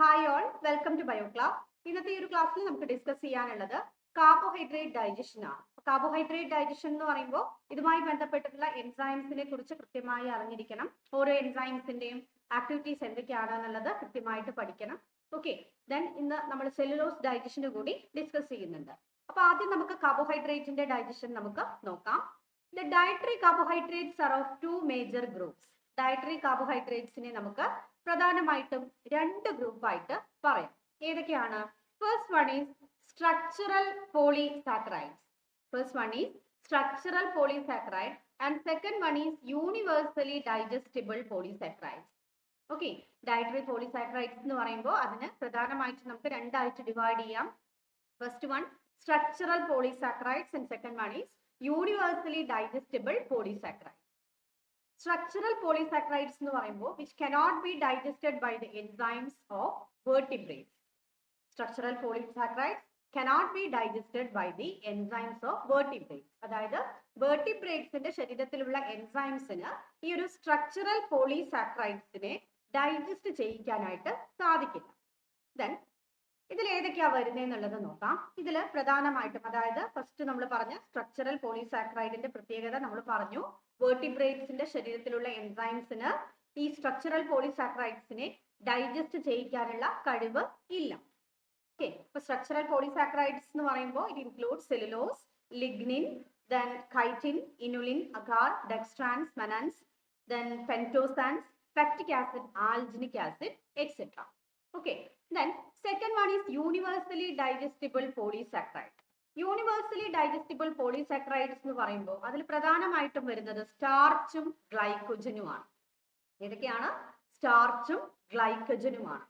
Hi all, welcome to bio class. ഇന്നത്തെ ഈ ഒരു ക്ലാസ്സിൽ നമുക്ക് ഡിസ്കസ് ചെയ്യാനുള്ളത് കാർബോഹൈഡ്രേറ്റ് ഡൈജഷൻ ആണ്. കാർബോഹൈഡ്രേറ്റ് ഡൈജഷൻ എന്ന് പറയുമ്പോൾ ഇതുമായി ബന്ധപ്പെട്ടിട്ടുള്ള എൻസൈംസിനെ കുറിച്ച് കൃത്യമായി അറിഞ്ഞിരിക്കണം. ഓരോ എൻസൈംസിന്റെയും ആക്ടിവിറ്റീസ് എന്തൊക്കെയാണ് എന്നുള്ളത് കൃത്യമായിട്ട് പഠിക്കണം. ഓക്കെ, ദെൻ ഇന്ന് നമ്മൾ സെല്ലുലോസ് ഡൈജഷന് കൂടി ഡിസ്കസ് ചെയ്യുന്നുണ്ട്. അപ്പൊ ആദ്യം നമുക്ക് കാർബോഹൈഡ്രേറ്റിന്റെ ഡൈജഷൻ നമുക്ക് നോക്കാം. The dietary carbohydrates are of two major groups. Dietary carbohydrates-നെ നമുക്ക് പ്രധാനമായിട്ടും രണ്ട് ഗ്രൂപ്പായിട്ട് പറയാം. ഏതൊക്കെയാണ്? First one is structural polysaccharides. First one is structural polysaccharide and second one is universally digestible polysaccharides. Okay, dietary polysaccharides എന്ന് പറയുമ്പോൾ അതിനെ പ്രധാനമായിട്ടും നമുക്ക് രണ്ടായിട്ട് ഡിവൈഡ് ചെയ്യാം. First one structural polysaccharides and second one is universally digestible polysaccharides. Structural polysaccharides എന്ന് പറയുമ്പോൾ which cannot be digested by the enzymes of vertebrates. Structural polysaccharides cannot be digested by the enzymes of vertebrates. അതായത് vertebrates-ന്റെ ശരീരത്തിലുള്ള എൻസൈംസിന് ഈ ഒരു structural polysaccharides-നെ digest ചെയ്യിക്കാനായിട്ട് സാധിക്കില്ല. Then ഇതിൽ ഏതൊക്കെയാ വരുന്നതെന്നുള്ളത് നോക്കാം. ഇതിൽ പ്രധാനമായിട്ടും അതായത് ഫസ്റ്റ് നമ്മൾ പറഞ്ഞ സ്ട്രക്ചറൽ പോളിസാക്രൈഡിന്റെ പ്രത്യേകത നമ്മൾ പറഞ്ഞു. വെർട്ടിബ്രേറ്റ്സിന്റെ ശരീരത്തിലുള്ള എൻസൈംസിന് ഈ സ്ട്രക്ചറൽ പോളിസാക്രൈഡ്സിനെ ഡൈജസ്റ്റ് ചെയ്യിക്കാനുള്ള കഴിവ് ഇല്ല. ഓക്കെ, ഇപ്പൊ സ്ട്രക്ചറൽ പോളിസാക്രൈഡ്സ് എന്ന് പറയുമ്പോൾ it include cellulose, lignin, then chitin, inulin, agar, dextrans, mannans, then pentosans, pectic acid, alginic acid, etcetera. Okay, then second one is universally digestible polysaccharide. Universally digestible polysaccharides എന്ന് പറയുമ്പോൾ അതിൽ പ്രധാനമായിട്ടും വരുന്നത് സ്റ്റാർച്ചും ഗ്ലൈക്കോജനുമാണ്. ഏതൊക്കെയാണ്? സ്റ്റാർച്ചും ഗ്ലൈക്കോജനുമാണ്.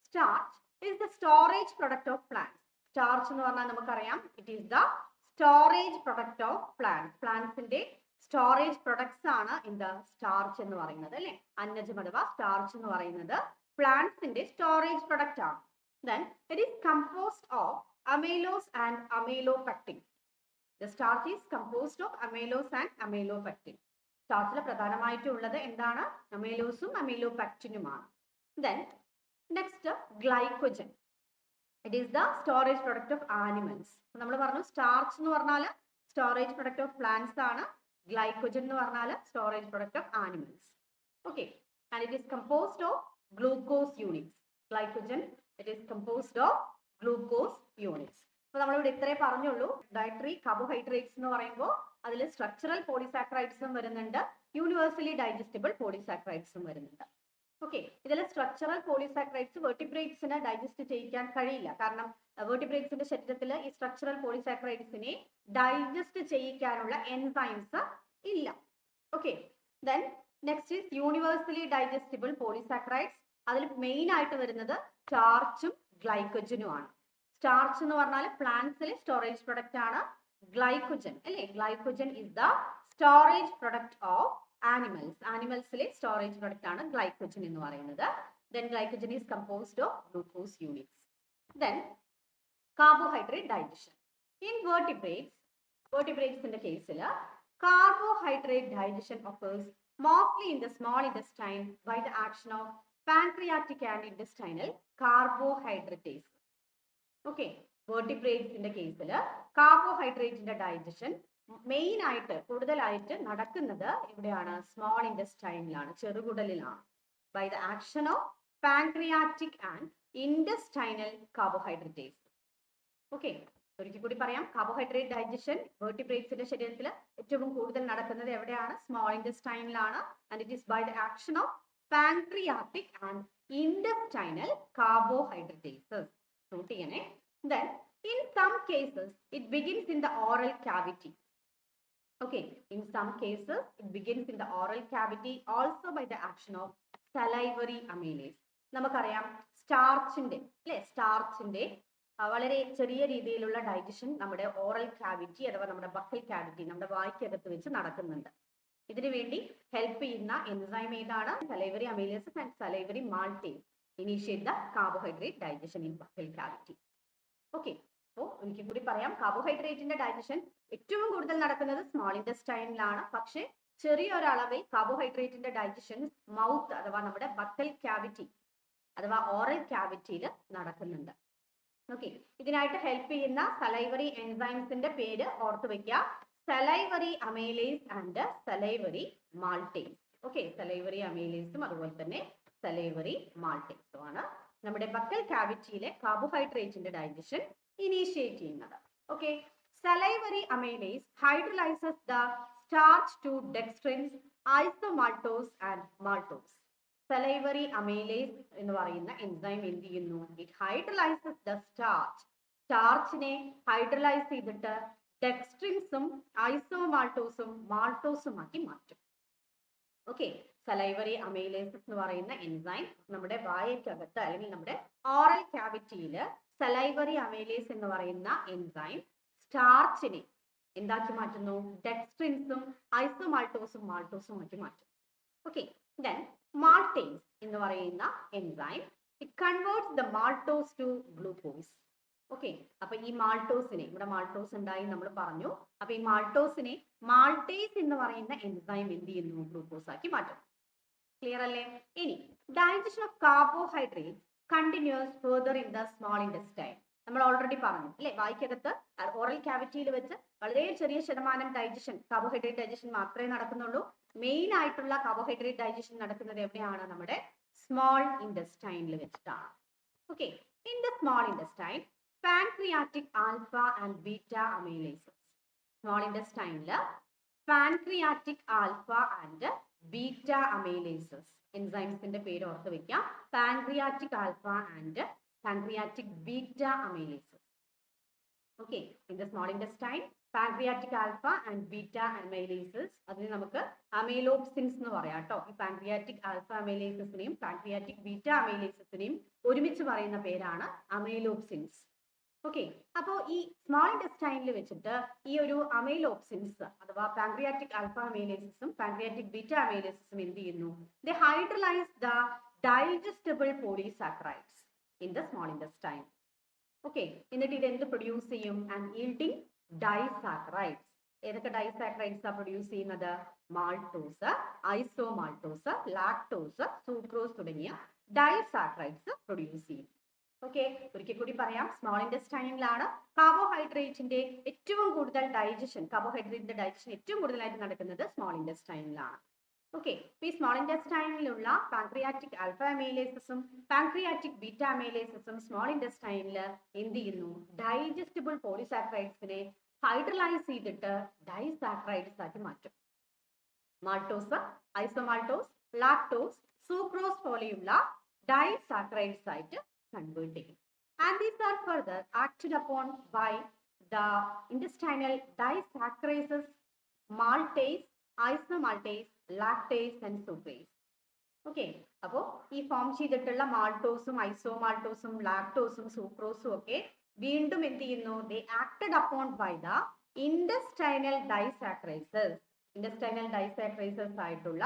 Starch is the storage product of plants. Starch എന്ന് പറഞ്ഞാൽ നമുക്കറിയാം it is the storage product of plants. പ്ലാന്റ്സിന്റെ സ്റ്റോറേജ് പ്രൊഡക്ട്സ് ആണ് എന്താ സ്റ്റാർച്ച് എന്ന് പറയുന്നത് അല്ലെ. അന്നജം അഥവാ സ്റ്റാർച്ച് എന്ന് പറയുന്നത് പ്ലാന്റ്സിന്റെ സ്റ്റോറേജ് പ്രൊഡക്റ്റ് ആണ്. Then it is composed of amylose and amylopectin. The starch is composed of amylose and amylopectin. സ്റ്റാർച്ചിൽ പ്രധാനമായിട്ടും ഉള്ളത് എന്താണ്? അമൈലോസും അമൈലോപെക്റ്റിനുമാണ്. Then next glycogen. It is the storage product of animals. നമ്മൾ പറഞ്ഞു സ്റ്റാർച്ച് എന്ന് പറഞ്ഞാൽ സ്റ്റോറേജ് പ്രൊഡക്റ്റ് ഓഫ് പ്ലാന്റ്സ് ആണ്. Glycogen എന്ന് പറഞ്ഞാൽ storage product of animals. Okay, and it is composed of glucose units. Glycogen, it is composed of glucose units. അപ്പോൾ നമ്മളിവിടെ ഇത്രേ പറഞ്ഞുള്ളൂ. ഡയറ്ററി കാർബോഹൈഡ്രേറ്റ്സ് എന്ന് പറയുമ്പോൾ അതിൽ സ്ട്രക്ചറൽ പോളിസാക്രൈഡ്സും വരുന്നുണ്ട്, യൂണിവേഴ്സലി ഡൈജസ്റ്റബിൾ പോളിസാക്രൈഡ്സും വരുന്നുണ്ട്. ഓക്കെ, ഇതിൽ സ്ട്രക്ചറൽ പോളിസാക്രൈഡ്സ് വെർട്ടിബ്രേറ്റ്സിന് ഡൈജസ്റ്റ് ചെയ്യിക്കാൻ കഴിയില്ല. കാരണം വെർട്ടിബ്രേറ്റ്സിന്റെ ശരീരത്തിൽ ഈ സ്ട്രക്ചറൽ പോളിസാക്രൈഡ്സിനെ ഡൈജസ്റ്റ് ചെയ്യിക്കാനുള്ള എൻസൈംസ് ഇല്ല. Okay, then next is universally digestible polysaccharides. അതിൽ മെയിൻ ആയിട്ട് വരുന്നത് സ്റ്റാർച്ചും ഗ്ലൈക്കോജനും ആണ്. സ്റ്റാർച്ച് എന്ന് പറഞ്ഞാൽ പ്ലാന്റ്സിലെ സ്റ്റോറേജ് പ്രൊഡക്റ്റ് ആണ്. ഗ്ലൈക്കോജൻ അല്ലെ, glycogen is the storage product of animals. ആനിമൽസിലെ സ്റ്റോറേജ് പ്രൊഡക്റ്റ് ആണ് ഗ്ലൈക്കോജൻ എന്ന് പറയുന്നത്. Then glycogen is composed of glucose units. Then carbohydrate digestion in വെർട്ടിബ്രേറ്റ്സിന്റെ കേസിൽ carbohydrate digestion occurs mostly in the small intestine by the action of pancreatic and intestinal carbohydrates. Okay, വെർട്ടിബ്രേറ്റ്സിന്റെ കേസിൽ കാർബോഹൈഡ്രേറ്റിന്റെ digestion main ആയിട്ട് കൂടുതലായിട്ട് നടക്കുന്നത് എവിടെയാണ്? സ്മോൾ ഇൻറ്റസ്റ്റൈനിലാണ്, ചെറുകുടലിലാണ്. By the action of pancreatic and intestinal carbohydrates. Okay, ഒരിക്കൽ കൂടി പറയാം. കാർബോഹൈഡ്രേറ്റ് ഡൈജഷൻ വെർട്ടിബ്രേറ്റ്സിന്റെ ശരീരത്തിൽ ഏറ്റവും കൂടുതൽ നടക്കുന്നത് എവിടെയാണ്? സ്മോൾ ഇൻറ്റസ്റ്റൈനിലാണ്. And it is by the action of pancreatic and intestinal carbohydrates. Note ചെയ്യണേ. Then in some cases it begins in the oral cavity. Okay, in some cases it begins in the oral cavity also by the action of salivary amylase. നമുക്കറിയാം സ്റ്റാർച്ചിന്റെ അല്ലെ, സ്റ്റാർച്ചിന്റെ വളരെ ചെറിയ രീതിയിലുള്ള digestion നമ്മുടെ oral cavity അഥവാ നമ്മുടെ buccal cavity, നമ്മുടെ വായ്ക്കകത്ത് വെച്ച് നടക്കുന്നുണ്ട്. ഇതിനു വേണ്ടി ഹെൽപ്പ് ചെയ്യുന്ന എൻസൈം ഏതാണ്? Salivary amylases and salivary maltase initiate the carbohydrate digestion in buccal cavity. Okay, അപ്പോൾ എനിക്ക് കൂടി പറയാം. കാർബോഹൈഡ്രേറ്റിന്റെ ഡൈജഷൻ ഏറ്റവും കൂടുതൽ നടക്കുന്നത് സ്മോൾ ഇൻറ്റസ്റ്റൈനിലാണ്. പക്ഷേ ചെറിയൊരളവിൽ കാർബോഹൈഡ്രേറ്റിന്റെ ഡൈജഷൻ മൗത്ത് അഥവാ നമ്മുടെ ബക്കൽ കാവിറ്റി അഥവാ ഓറൽ ക്യാവിറ്റിയിൽ നടക്കുന്നുണ്ട്. ഓക്കെ, ഇതിനായിട്ട് ഹെൽപ്പ് ചെയ്യുന്ന സലൈവറി എൻസൈംസിന്റെ പേര് ഓർത്ത് വെക്കുക. Salivary amylase and salivary maltase. Okay, salivary അമൈലേസും അതുപോലെ തന്നെ സലൈവറി മാൾട്ടേസും ആണ് നമ്മുടെ ബക്കൽ ക്യാവിറ്റിയിലെ കാർബോഹൈഡ്രേറ്റിന്റെ ഡൈജഷൻ ഇനീഷ്യേറ്റ് ചെയ്യുന്നത്. Okay, salivary amylase hydrolyses the starch to dextrins, isomaltose and maltose. Salivary amylase എന്ന് പറയുന്ന എൻസൈം എന്ത് ചെയ്യുന്നു? It hydrolyses the starch. സ്റ്റാർച്ചിനെ ഹൈഡ്രോലൈസ് ചെയ്തിട്ട് ഡെക്സ്ട്രിൻസും ഐസോമാൾട്ടോസും മാൾട്ടോസും ആക്കി മാറ്റും. ഓക്കെ, സലൈവറി അമൈലേസസ് എന്ന് പറയുന്ന എൻസൈം നമ്മുടെ വായക്കകത്ത് അല്ലെങ്കിൽ നമ്മുടെ ഓറൽ ക്യാവിറ്റിയിൽ സലൈവറി അമൈലേസ് എന്ന് പറയുന്ന എൻസൈം സ്റ്റാർച്ചിനെ എന്താക്കി മാറ്റുന്നു? ഡെക്സ്ട്രിൻസും ഐസോമാൾട്ടോസും മാൾട്ടോസും ആക്കി മാറ്റും. ഓക്കെ, ദെൻ മാൾട്ടേസ് എന്ന് പറയുന്ന enzyme it converts the maltose to glucose. Okay, അപ്പൊ ഈ മാൾട്ടോസിനെ, ഇവിടെ മാൾട്ടോസ് ഉണ്ടായി നമ്മൾ പറഞ്ഞു. അപ്പൊ ഈ മാൾട്ടോസിനെ മാൾട്ടേസ് എന്ന് പറയുന്ന എൻസൈം എന്ത് ചെയ്യുന്നു? ഗ്ലൂക്കോസ് ആക്കി മാറ്റും. ക്ലിയർ അല്ലേ? ഇനി digestion of carbohydrate continuous further in the small intestine. നമ്മൾ ഓൾറെഡി പറഞ്ഞു അല്ലെ, വായിക്കകത്ത് ഓറൽ ക്യാവിറ്റിയിൽ വെച്ച് വളരെ ചെറിയ ശതമാനം ഡൈജഷൻ, കാർബോഹൈഡ്രേറ്റ് ഡൈജഷൻ മാത്രമേ നടക്കുന്നുള്ളൂ. മെയിൻ ആയിട്ടുള്ള കാർബോഹൈഡ്രേറ്റ് ഡൈജഷൻ നടക്കുന്നത് എവിടെയാണ്? നമ്മുടെ സ്മോൾ ഇൻറ്റസ്റ്റൈനിൽ വെച്ചിട്ടാണ്. Okay, in the small intestine pancreatic alpha and beta amylases. Small ഇൻറ്റസ്റ്റൈനിൽ pancreatic alpha and beta amylases എൻസൈംസിന്റെ പേര് ഓർത്ത് വെക്കാം. Pancreatic alpha and pancreatic beta amylases. Okay, in the small intestine pancreatic alpha and beta amylases, അതിന് നമുക്ക് amylopsins എന്ന് പറയാം കേട്ടോ. ഈ പാൻക്രിയാറ്റിക് ആൽഫ അമൈലേസസിനെയും പാൻക്രിയാറ്റിക് ബീറ്റ അമൈലേസസിനെയും ഒരുമിച്ച് പറയുന്ന പേരാണ് അമൈലോപ്സിൻസ്. ഓക്കെ, അപ്പോൾ ഈ സ്മോൾ ഇൻറ്റസ്റ്റൈനിൽ വെച്ചിട്ട് ഈ ഒരു അമൈലോപ്സിൻസ് അഥവാ പാൻക്രിയാറ്റിക് ആൽഫ അമൈലേസസും പാൻക്രിയാറ്റിക് ബീറ്റ അമൈലേസസും എന്ത് ചെയ്യുന്നു? They hydrolyse the digestible polysaccharides in the small intestine. Okay, എന്നിട്ട് ഇത് എന്ത് പ്രൊഡ്യൂസ് ചെയ്യും? And yielding disaccharides. ഏതൊക്കെ ഡൈസാക്കറൈഡ്സ് ആ പ്രൊഡ്യൂസ് ചെയ്യുന്നത്? മാൾട്ടോസ്, ഐസോമാൾട്ടോസ്, ലാക്ടോസ്, സൂക്രോസ് തുടങ്ങിയ ഡൈസാക്കറൈഡ്സ് പ്രൊഡ്യൂസ് ചെയ്യും. ഓക്കെ, ഒരിക്കൽ കൂടി പറയാം. സ്മോൾ ഇൻറ്റസ്റ്റൈനിലാണ് കാർബോഹൈഡ്രേറ്റിന്റെ ഏറ്റവും കൂടുതൽ ഡൈജഷൻ, കാർബോഹൈഡ്രേറ്റിന്റെ ഡൈജഷൻ ഏറ്റവും കൂടുതലായിട്ട് നടക്കുന്നത് സ്മോൾ ഇൻറ്റസ്റ്റൈനിലാണ്. ഓക്കെ, ഈ സ്മോൾ ഇൻറ്റസ്റ്റൈനിലുള്ള പാൻക്രിയാറ്റിക് ആൽഫ അമൈലേസസും പാൻക്രിയാറ്റിക് ബീറ്റ അമൈലേസസും സ്മോൾ ഇൻറ്റസ്റ്റൈനിൽ എന്ത് ചെയ്യുന്നു? ഡൈജസ്റ്റബിൾ പോളിസാക്കറൈഡ്സിനെ ഹൈഡ്രോലൈസ് ചെയ്തിട്ട് ഡൈസാക്കറൈഡ്സ് ആക്കി മാറ്റും. മാൾട്ടോസ്, ഐസോമാൾട്ടോസ്, ലാക്ടോസ്, സൂക്രോസ് പോലെയുള്ള ഡൈസാക്കറൈഡ്സ് ആയിട്ട് convert ചെയ്യും. And these are further acted upon by the intestinal disaccharases, maltase, isomaltase, lactase and sucrase. Okay, അപ്പോൾ ഈ ഫോം ചെയ്തിട്ടുള്ള മാൾട്ടോസും ഐസോമാൾട്ടോസും ലാക്ടോസും സൂക്രോസും ഒക്കെ വീണ്ടും എന്ത് ചെയ്യുന്നു? they acted upon by the intestinal disaccharases. intestinal disaccharases ആയിട്ടുള്ള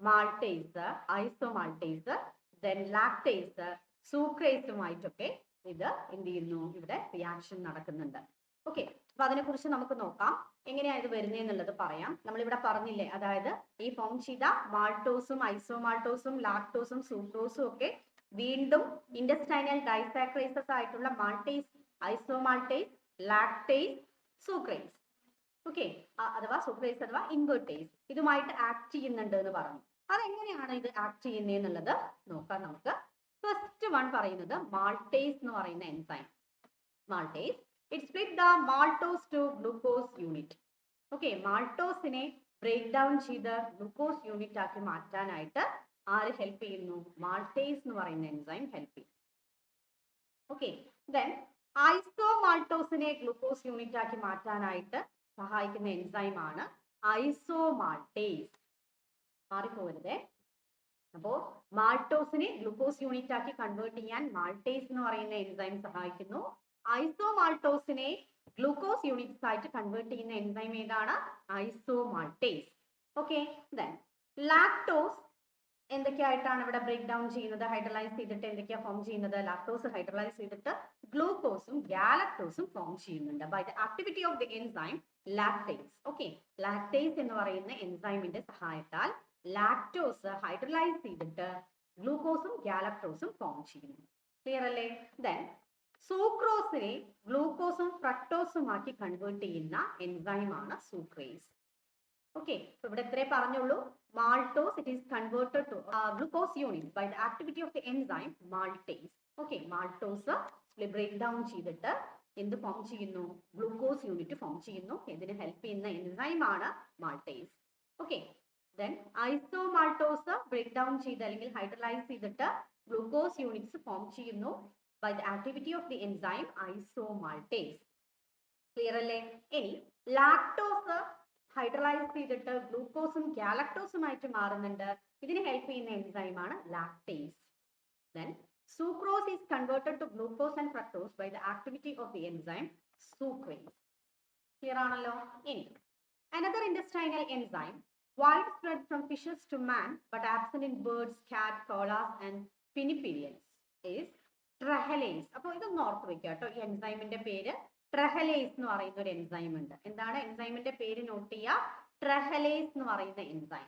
മാൾട്ടേസ്, ഐസോമാൾട്ടേസ്, then ലാക്ടേസ്, സൂക്രേസുമായിട്ടൊക്കെ ഇത് എന്ത് ചെയ്യുന്നു? ഇവിടെ റിയാക്ഷൻ നടക്കുന്നുണ്ട്. ഓക്കെ, അപ്പൊ അതിനെ കുറിച്ച് നമുക്ക് നോക്കാം. എങ്ങനെയാ ഇത് വരുന്നതെന്നുള്ളത് പറയാം. നമ്മളിവിടെ പറഞ്ഞില്ലേ, അതായത് ഈ ഫോം ചെയ്ത മാൾട്ടോസും ഐസോമാൾട്ടോസും ലാക്ടോസും സൂക്രോസും ഒക്കെ വീണ്ടും ഇൻറ്റസ്റ്റൈനൽ ഡൈസാക്കറൈസസ് ആയിട്ടുള്ള മാൾട്ടേസ്, ഐസോമാൾട്ടേസ്, ലാക്ടേസ്, സൂക്രേസ്, ഓക്കെ, അഥവാ സൂക്രേസ് അഥവാ ഇൻവെർട്ടേസ് ഇതുമായിട്ട് ആക്ട് ചെയ്യുന്നുണ്ട് എന്ന് പറഞ്ഞു. അതെങ്ങനെയാണ് ഇത് ആക്ട് ചെയ്യുന്നതെന്നുള്ളത് നോക്കാം നമുക്ക്. ഫസ്റ്റ് വൺ പറയുന്നത് മാൾട്ടേസ് എന്ന് പറയുന്ന enzyme. Maltase it split the maltose to glucose unit. Okay, മാൾട്ടോസിനെ ബ്രേക്ക് ഡൗൺ ചെയ്ത് ഗ്ലൂക്കോസ് യൂണിറ്റ് ആക്കി മാറ്റാനായിട്ട് ആര് ഹെൽപ്പ് ചെയ്യുന്നു? മാൾട്ടേസ് എന്ന് പറയുന്ന എൻസൈം ഹെൽപ്പ് ചെയ്യും. ഓക്കെ, ദെൻ ഐസോമാൾട്ടോസിനെ ഗ്ലൂക്കോസ് യൂണിറ്റ് ആക്കി മാറ്റാനായിട്ട് സഹായിക്കുന്ന എൻസൈം ആണ് ഐസോമാൾട്ടേസ്. മാറിപ്പോകരുതേ. അപ്പോൾ മാൾട്ടോസിനെ ഗ്ലൂക്കോസ് യൂണിറ്റ് ആക്കി കൺവേർട്ട് ചെയ്യാൻ മാൾട്ടേസ് എന്ന് പറയുന്ന എൻസൈം സഹായിക്കുന്നു. ഐസോമാൾട്ടോസിനെ ഗ്ലൂക്കോസ് യൂണിറ്റ്സ് ആയിട്ട് കൺവേർട്ട് ചെയ്യുന്ന എൻസൈം ഏതാണ്? ഐസോമാൾട്ടേസ്. ഓക്കെ, ദെൻ ലാക്ടോസ് എന്തൊക്കെയായിട്ടാണ് ഇവിടെ ബ്രേക്ക് ഡൗൺ ചെയ്യുന്നത്? ഹൈഡ്രോലൈസ് ചെയ്തിട്ട് എന്തൊക്കെയാ ഫോം ചെയ്യുന്നത്? ലാക്ടോസ് ഹൈഡ്രോലൈസ് ചെയ്തിട്ട് ഗ്ലൂക്കോസും ഗാലക്ടോസും ഫോം ചെയ്യുന്നുണ്ട് by the activity of the enzyme lactase. Okay, lactase എന്ന് പറയുന്ന എൻസൈമിന്റെ സഹായത്താൽ ലാക്ടോസ് ഹൈഡ്രോലൈസ് ചെയ്തിട്ട് ഗ്ലൂക്കോസും ഗാലക്ടോസും ഫോം ചെയ്യുന്നു. ക്ലിയർ അല്ലേ? ദെൻ സൂക്രോസിനെ ഗ്ലൂക്കോസും ഫ്രക്ടോസുമാക്കി കൺവേർട്ട് ചെയ്യുന്ന എൻസൈമാണ് സൂക്രേസ്. ഓക്കെ, ഇവിടെ ഇത്രേ പറഞ്ഞുള്ളൂ. Maltose it is converted to glucose units by the activity of the enzyme maltase. Okay, maltose break down ചെയ്തിട്ട് എന്ത് ഫോം ചെയ്യുന്നു? ഗ്ലൂക്കോസ് യൂണിറ്റ് ഫോം ചെയ്യുന്നു. ഇതിന് ഹെൽപ്പ് ചെയ്യുന്ന എൻസൈമാണ് maltase. Okay, then isomaltose break down ചെയ്ത് അല്ലെങ്കിൽ ഹൈഡ്രലൈസ് ചെയ്തിട്ട് ഗ്ലൂക്കോസ് യൂണിറ്റ്സ് ഫോം ചെയ്യുന്നു by the activity of the enzyme isomaltase. Clear അല്ലേ? ഇനി ലാക്ടോസ് ഹൈഡ്രലൈസ് ചെയ്തിട്ട് ഗ്ലൂക്കോസും ഗാലക്ടോസുമായിട്ട് മാറുന്നുണ്ട്. ഇതിന് ഹെൽപ്പ് ചെയ്യുന്ന എൻസൈമാണ് lactase. Then sucrose is converted to glucose and fructose by the activity of the enzyme sucrase. Clear ആണല്ലോ? ഇനി another intestinal enzyme widespread from fishes to man but absent in birds, cat, koalas and pinnipedians is ട്രഹലേസ്. അപ്പോൾ ഇതൊന്ന് ഓർത്ത് വെക്കുക കേട്ടോ. ഈ എൻസൈമിന്റെ പേര് ട്രഹലേസ് എന്ന് പറയുന്ന ഒരു എൻസൈം ഉണ്ട്. എന്താണ് എൻസൈമിന്റെ പേര്? നോട്ട് ചെയ്യുക, ട്രഹലേസ് എന്ന് പറയുന്ന എൻസൈം.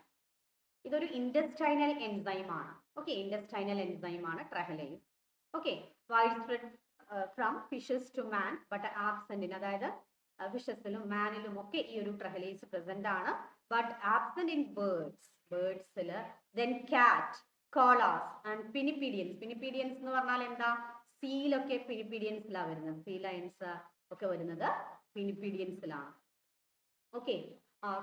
ഇതൊരു ഇൻഡസ്റ്റൈനൽ എൻസൈം ആണ്. ഓക്കെ, ഇൻഡസ്റ്റൈനൽ എൻസൈം ആണ് trehalase. Okay, wide spread from fishes to man but absent in, അതായത് ഫിഷസിലും മാനിലും ഒക്കെ ഈ ഒരു ട്രഹലേസ് പ്രസന്റ് ആണ്. ബട്ട് ആബ്സെന്റ് ഇൻ ബേർഡ്സിൽ, then cat, koalas and pinnipedians. Pinnipedians എന്ന് പറഞ്ഞാൽ എന്താ? സീലൊക്കെ പിനിപ്പീഡിയൻസിലാണ് വരുന്നത്. സീ ലൈൻസ് ഒക്കെ വരുന്നത് പിനിപ്പീഡിയൻസിലാണ്. ഓക്കെ,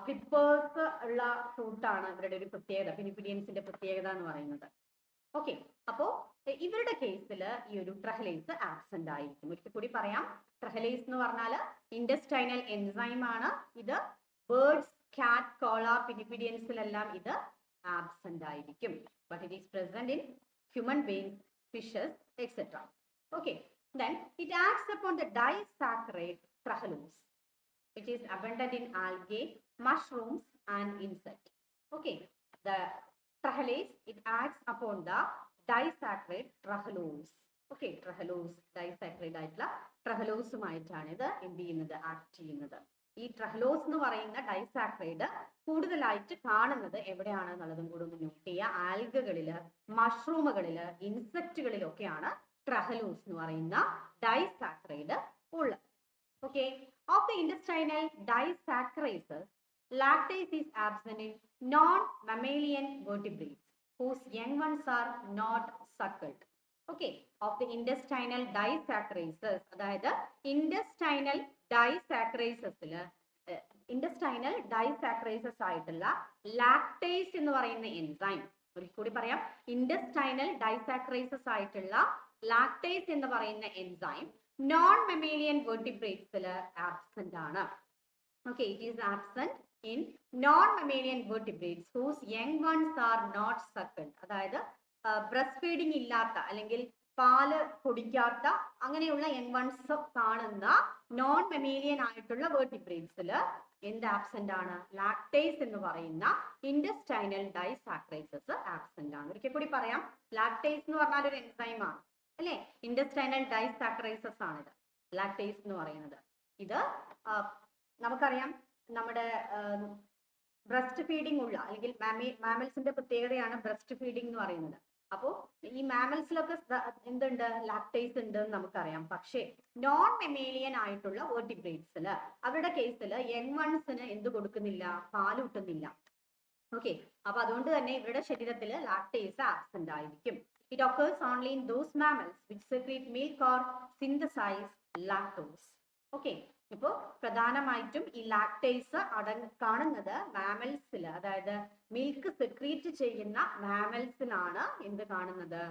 ഫ്ലിപ്പേഴ്സ് ഉള്ള ഫ്രൂട്ടാണ് ഇവരുടെ ഒരു പ്രത്യേകത, പിനിപ്പീഡിയൻസിന്റെ പ്രത്യേകത എന്ന് പറയുന്നത്. ഓക്കെ, അപ്പോ ഇവരുടെ കേസിൽ ഈ ഒരു ട്രഹലേസ് ആബ്സെന്റ് ആയിരിക്കും. ഒരിക്കൽ കൂടി പറയാം, ട്രഹലേസ് എന്ന് പറഞ്ഞാൽ ഇൻഡസ്റ്റൈനൽ എൻസൈം ആണ്. ഇത് ബേർഡ്സ്, കാറ്റ്, കോള, പിനിപ്പീഡിയൻസിലെല്ലാം ഇത് ആബ്സെന്റ് ആയിരിക്കും. But it is present in human beings, fishes, etc. Okay, then it acts upon the disaccharide trehalose, which is abundant in algae, mushrooms and insects. Okay, the trehalase, it acts upon the disaccharide trehalose. Okay, trehalose, disaccharide ആയിട്ടുള്ള ട്രഹലോസുമായിട്ടാണ് ഇത് എന്ത് ചെയ്യുന്നത്? Act ചെയ്യുന്നത്. ഈ ട്രഹലോസ് എന്ന് പറയുന്ന disaccharide കൂടുതലായിട്ട് കാണുന്നത് എവിടെയാണെന്നുള്ളതും കൂടെ ഒന്ന് നോട്ട് ചെയ്യുക. ആൽഗകളില്, മഷ്റൂമുകളില്, ഇൻസെക്റ്റുകളിലൊക്കെയാണ് ട്രഹലോസ് എന്ന് പറയുന്ന ഡൈസാക്രൈഡ് ഉള്ളത്. Okay, of the intestinal disaccharidases lactase is absent in non-mammalian vertebrates whose young ones are not suckled. Okay, of the intestinal disaccharides, അതായത് intestinal disaccharides intestinal disaccharides ആയിട്ടുള്ള ലാക്ടേസ് എന്ന് പറയുന്ന എൻസൈം, ഒരിക്കൽ കൂടി പറയാം, intestinal disaccharides ആയിട്ടുള്ള lactase എന്ന് പറയുന്ന എൻസൈം നോൺ മെമേലിയൻ വെർട്ടിബ്രേറ്റ്സിൽ ആബ്സെന്റ് ആണ്. Okay, it is absent in non-mammalian vertebrates whose young ones are not suckled. അതായത് ബ്രസ്റ്റ് ഫീഡിങ് ഇല്ലാത്ത അല്ലെങ്കിൽ പാല് കുടിക്കാത്ത അങ്ങനെയുള്ള യങ് വൺസ് കാണുന്ന നോൺ മെമേലിയൻ ആയിട്ടുള്ള വെർട്ടിബ്രേറ്റ്സിൽ എന്ത് ആബ്സെന്റ് ആണ്? ലാക്ടേസ് എന്ന് പറയുന്ന ഇൻഡസ്റ്റൈനൽ ഡൈസാക്രൈസസ് ആബ്സെന്റ് ആണ്. ഒരിക്കൽ കൂടി പറയാം, ലാക്ടേസ് എന്ന് പറഞ്ഞാൽ ഒരു എൻസൈം ആണ് അല്ലെ? ഇൻഡസ്റ്റൈനൽ ഡൈസാക്രൈസസ് ആണിത് ലാക്ടേസ് എന്ന് പറയുന്നത്. ഇത് നമുക്കറിയാം, നമ്മുടെ ബ്രസ്റ്റ് ഫീഡിംഗ് ഉള്ള അല്ലെങ്കിൽ മാമൽസിന്റെ പ്രത്യേകതയാണ് ബ്രസ്റ്റ് ഫീഡിംഗ് എന്ന് പറയുന്നത്. അപ്പോൾ ഈ മാമൽസിലൊക്കെ എന്തുണ്ട്? ലാക്ടേസ് ഉണ്ട് എന്ന് നമുക്കറിയാം. പക്ഷേ നോൺ മെമേലിയൻ ആയിട്ടുള്ള വെർട്ടിബ്രേറ്റ്സിൽ അവരുടെ കേസിൽ യങ് വൺസിന് എന്ത് കൊടുക്കുന്നില്ല? പാല് കിട്ടുന്നില്ല. ഓക്കെ, അപ്പൊ അതുകൊണ്ട് തന്നെ ഇവരുടെ ശരീരത്തിൽ ലാക്ടേസ് ആബ്സെന്റ് ആയിരിക്കും. It occurs only in those mammals which secrete milk or synthesize lactose. Okay, ഇപ്പോ പ്രധാനമായിട്ടും ഈ ലാക്ടേസ് കാണുന്നത് മാമൽസിൽ, അതായത് മിൽക്ക് സെക്രീറ്റ് ചെയ്യുന്ന മാമൽസിലാണ് എന്ത് കാണുന്നത്?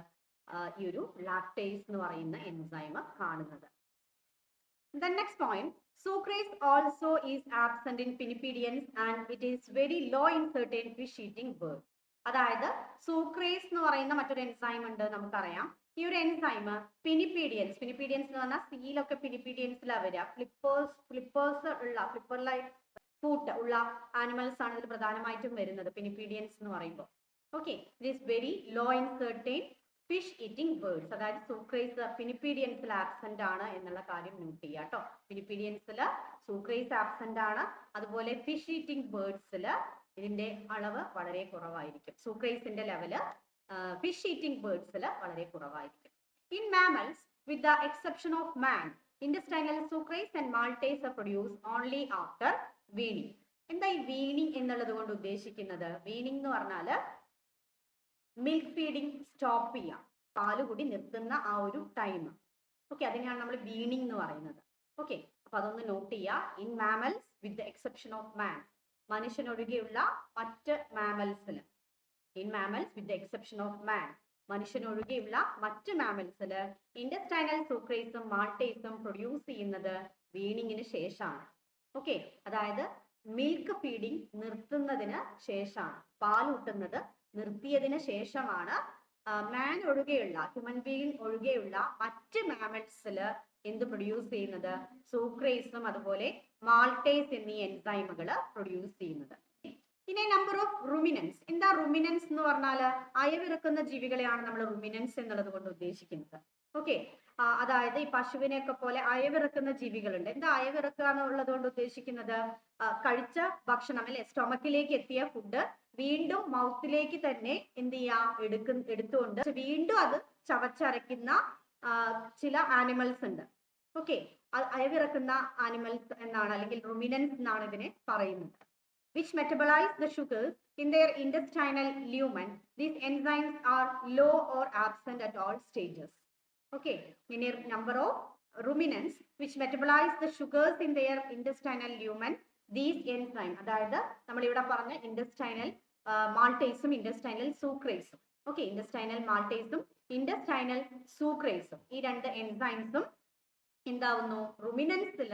ഈ ഒരു ലാക്ടേസ് എന്ന് പറയുന്ന എൻസൈം കാണുന്നത്. The next point, sucrase also is absent in pinnipedians and it is very low in certain fish eating birds. അതായത് സൂക്രേസ് എന്ന് പറയുന്ന മറ്റൊരു എൻസൈം ഉണ്ട്, നമുക്കറിയാം. ഈ ഒരു എൻസൈം പിനിപ്പീഡിയൻസ് എന്ന് പറഞ്ഞാൽ സീലൊക്കെ പിനിപ്പീഡിയൻസിലാണ് വരിക. ഫ്ലിപ്പേഴ്സ് ഉള്ള ഫ്ലിപ്പർ ലൈക്ക് ഫൂട്ട് ഉള്ള ആനിമൽസ് ആണ് ഇതിൽ പ്രധാനമായിട്ടും വരുന്നത്, പിനിപ്പീഡിയൻസ് എന്ന് പറയുമ്പോൾ. Okay, it is very low in certain fish eating birds. അതായത് സൂക്രേസ് പിനിപ്പീഡിയൻസിൽ ആബ്സെന്റ് ആണ് എന്നുള്ള കാര്യം നോട്ട് ചെയ്യുക കേട്ടോ. പിനിപ്പീഡിയൻസിൽ സൂക്രേസ് ആബ്സെന്റ് ആണ്. അതുപോലെ ഫിഷ് ഈറ്റിംഗ് ബേർഡ്സിൽ ഇതിന്റെ അളവ് വളരെ കുറവായിരിക്കും. സൂക്രേസിന്റെ ലെവല് ഫിഷ് ഈറ്റിംഗ് ബേർഡ്സിൽ വളരെ കുറവായിരിക്കും. In mammals with the exception of man intestinal sucrase and maltase are produced only after weaning. എന്താ ഈ വീണിങ് എന്നുള്ളത് കൊണ്ട് ഉദ്ദേശിക്കുന്നത്? വീണിങ് എന്ന് പറഞ്ഞാൽ മിൽക്ക് ഫീഡിങ് സ്റ്റോപ്പ് ചെയ്യാം, പാലുകുടി നിർത്തുന്ന ആ ഒരു ടൈം. ഓക്കെ, അതിനെയാണ് നമ്മൾ വീണിങ് എന്ന് പറയുന്നത്. ഓക്കെ, അപ്പൊ അതൊന്ന് നോട്ട് ചെയ്യുക. In mammals with the exception of man, മനുഷ്യനൊഴികെയുള്ള മറ്റ് മാമൽസിൽ, in mammals with the exception of man, മനുഷ്യനൊഴികെയുള്ള മറ്റ് മാമൽസിൽ ഇന്റസ്റ്റൈനൽ സൂക്രേസും മാൾട്ടേസും പ്രൊഡ്യൂസ് ചെയ്യുന്നത് വീണിങ്ങിന് ശേഷമാണ്. ഓക്കെ, അതായത് മിൽക്ക് ഫീഡിങ് നിർത്തുന്നതിന് ശേഷമാണ്, പാലൂട്ടുന്നത് നിർത്തിയതിന് ശേഷമാണ് മാൻ ഒഴികെയുള്ള, ഹ്യൂമൻ ബീയിങ് ഒഴികെയുള്ള മറ്റ് മാമൽസിൽ എന്ത് പ്രൊഡ്യൂസ് ചെയ്യുന്നത്? സൂക്രേസും അതുപോലെ മാൾട്ടേസ് എന്നീ എൻസൈമുകൾ പ്രൊഡ്യൂസ് ചെയ്യുന്നത്. ഇനി നമ്പർ ഓഫ് റുമിനൻസ്. എന്താ റുമിനൻസ് എന്ന് പറഞ്ഞാൽ? അയവിറക്കുന്ന ജീവികളെയാണ് നമ്മൾ റുമിനൻസ് എന്നുള്ളത് കൊണ്ട് ഉദ്ദേശിക്കുന്നത്. ഓക്കെ, അതായത് ഈ പശുവിനെയൊക്കെ പോലെ അയവിറക്കുന്ന ജീവികളുണ്ട്. എന്താ അയവിറക്കുക എന്നുള്ളത് കൊണ്ട് ഉദ്ദേശിക്കുന്നത്? കഴിച്ച ഭക്ഷണം അല്ലെ, സ്റ്റൊമക്കിലേക്ക് എത്തിയ ഫുഡ് വീണ്ടും മൗത്തിലേക്ക് തന്നെ എന്ത് ചെയ്യാം, എടുത്തുകൊണ്ട് വീണ്ടും അത് ചവച്ചരയ്ക്കുന്ന ചില ആനിമൽസ് ഉണ്ട്. ഓക്കെ, അയവിറക്കുന്ന ആനിമൽസ് എന്നാണ്, അല്ലെങ്കിൽ റുമിനൻസ് എന്നാണ് ഇതിനെ പറയുന്നത്. Which metabolize the sugars in their intestinal lumen. These enzymes are low or absent at all stages. Okay, in a number of ruminants which metabolize the sugars in their intestinal lumen, these enzymes, അതായത് നമ്മൾ ഇവിടെ പറഞ്ഞ intestinal maltaseum intestinal sucraseum. Okay, intestinal maltaseum intestinal sucraseum, ഈ രണ്ട് എൻസൈംസും എന്താവുന്നു? റുമിനൻസിൽ,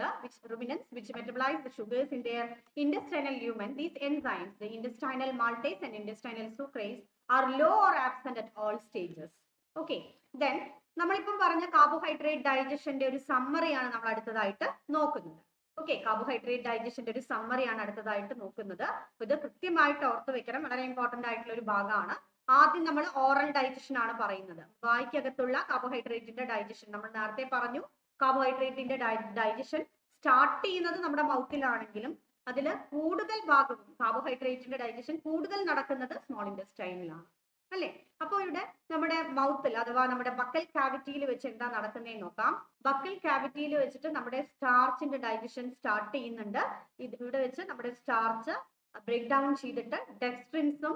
which metabolize the sugars in their intestinal lumen. These enzymes, the intestinal maltase and intestinal sucrase, are low or absent at all stages. Okay, then നമ്മളിപ്പം പറഞ്ഞ carbohydrate ഡൈജഷന്റെ ഒരു സമ്മറിയാണ് നമ്മൾ അടുത്തതായിട്ട് നോക്കുന്നത്. Okay, carbohydrate ഡൈജഷന്റെ ഒരു സമ്മറിയാണ് അടുത്തതായിട്ട് നോക്കുന്നത്. ഇത് കൃത്യമായിട്ട് ഓർത്ത് വെക്കണം, വളരെ ഇമ്പോർട്ടന്റ് ആയിട്ടുള്ള ഒരു ഭാഗമാണ്. ആദ്യം നമ്മൾ ഓറൽ ഡൈജഷൻ ആണ് പറയുന്നത്. വായ്ക്കകത്തുള്ള കാർബോഹൈഡ്രേറ്റിന്റെ ഡൈജഷൻ. നമ്മൾ നേരത്തെ പറഞ്ഞു കാർബോഹൈഡ്രേറ്റിന്റെ ഡൈജഷൻ സ്റ്റാർട്ട് ചെയ്യുന്നത് നമ്മുടെ മൗത്തിലാണെങ്കിലും അതിൽ കൂടുതൽ ഭാഗവും കാർബോഹൈഡ്രേറ്റിന്റെ ഡൈജഷൻ കൂടുതൽ നടക്കുന്നത് സ്മോൾ ഇൻറ്റസ്റ്റൈനിലാണ് അല്ലെ. അപ്പോൾ ഇവിടെ നമ്മുടെ മൗത്തിൽ അഥവാ നമ്മുടെ ബക്കൽ കാവിറ്റിയിൽ വെച്ച് എന്താ നടക്കുന്നതെന്ന് നോക്കാം. ബക്കൽ കാവിറ്റിയിൽ വെച്ചിട്ട് നമ്മുടെ സ്റ്റാർച്ചിന്റെ ഡൈജഷൻ സ്റ്റാർട്ട് ചെയ്യുന്നുണ്ട്. ഇവിടെ വെച്ച് നമ്മുടെ സ്റ്റാർച്ച് ബ്രേക്ക് ഡൗൺ ചെയ്തിട്ട് ഡെക്സ്ട്രിൻസും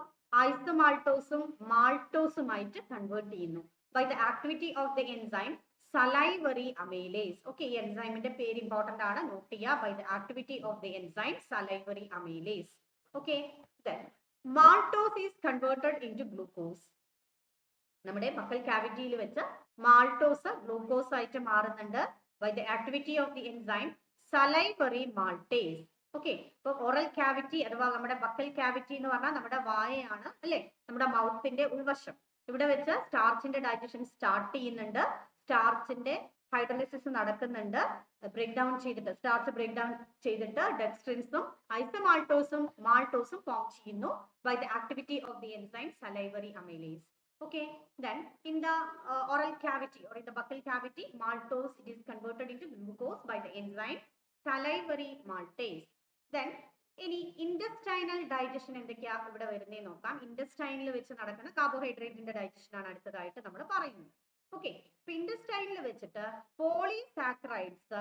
ഐസോമാൾട്ടോസും മാൾട്ടോസുമായിട്ട് കൺവേർട്ട് ചെയ്യുന്നു by the activity of the enzyme salivary amylase. Okay, ഈ എൻസൈമിന്റെ പേര് ഇമ്പോർട്ടന്റ് ആണ്, നോട്ട് ചെയ്യുക. By the activity of the enzyme salivary amylase. Okay, then maltose is converted into glucose. നമ്മുടെ ബക്കൽ കാവിറ്റിയിൽ വെച്ച് മാൾട്ടോസ് ഗ്ലൂക്കോസ് ആയിട്ട് മാറുന്നുണ്ട് by the activity of the enzyme salivary maltase. Okay, ഇപ്പൊ ഓറൽ കാവിറ്റി അഥവാ നമ്മുടെ ബക്കൽ കാവിറ്റി എന്ന് പറഞ്ഞാൽ നമ്മുടെ വായയാണ് അല്ലെ, നമ്മുടെ മൗത്തിന്റെ ഉൾവശം. ഇവിടെ വെച്ച് സ്റ്റാർച്ചിന്റെ ഡൈജഷൻ സ്റ്റാർട്ട് ചെയ്യുന്നുണ്ട്. സ്റ്റാർച്ചിന്റെ ഹൈഡ്രോളിസിസ് നടക്കുന്നുണ്ട്, ബ്രേക്ക് ഡൗൺ ചെയ്തിട്ട് സ്റ്റാർച്ച് ബ്രേക്ക് ഡൗൺ ചെയ്തിട്ട് ഡെക്സ്ട്രിൻസും ഐസോമാൾട്ടോസും മാൾട്ടോസും ഫോം ചെയ്യുന്നു by the activity of the enzyme salivary amylase. Okay, then in the oral cavity or in the buccal cavity, maltose it is converted into glucose by the enzyme salivary maltase. Then ഇനി intestinal digestion എന്തൊക്കെയാ ഇവിടെ വരുന്നേ നോക്കാം. intestinal വെച്ച് നടക്കുന്ന കാർബോഹൈഡ്രേറ്റിന്റെ digestion ആണ് അടുത്തതായിട്ട് നമ്മൾ പറയുന്നത്. ഓക്കെ, ഇപ്പൊ intestinal വെച്ചിട്ട് പോളിസാക്കറൈഡ്സ്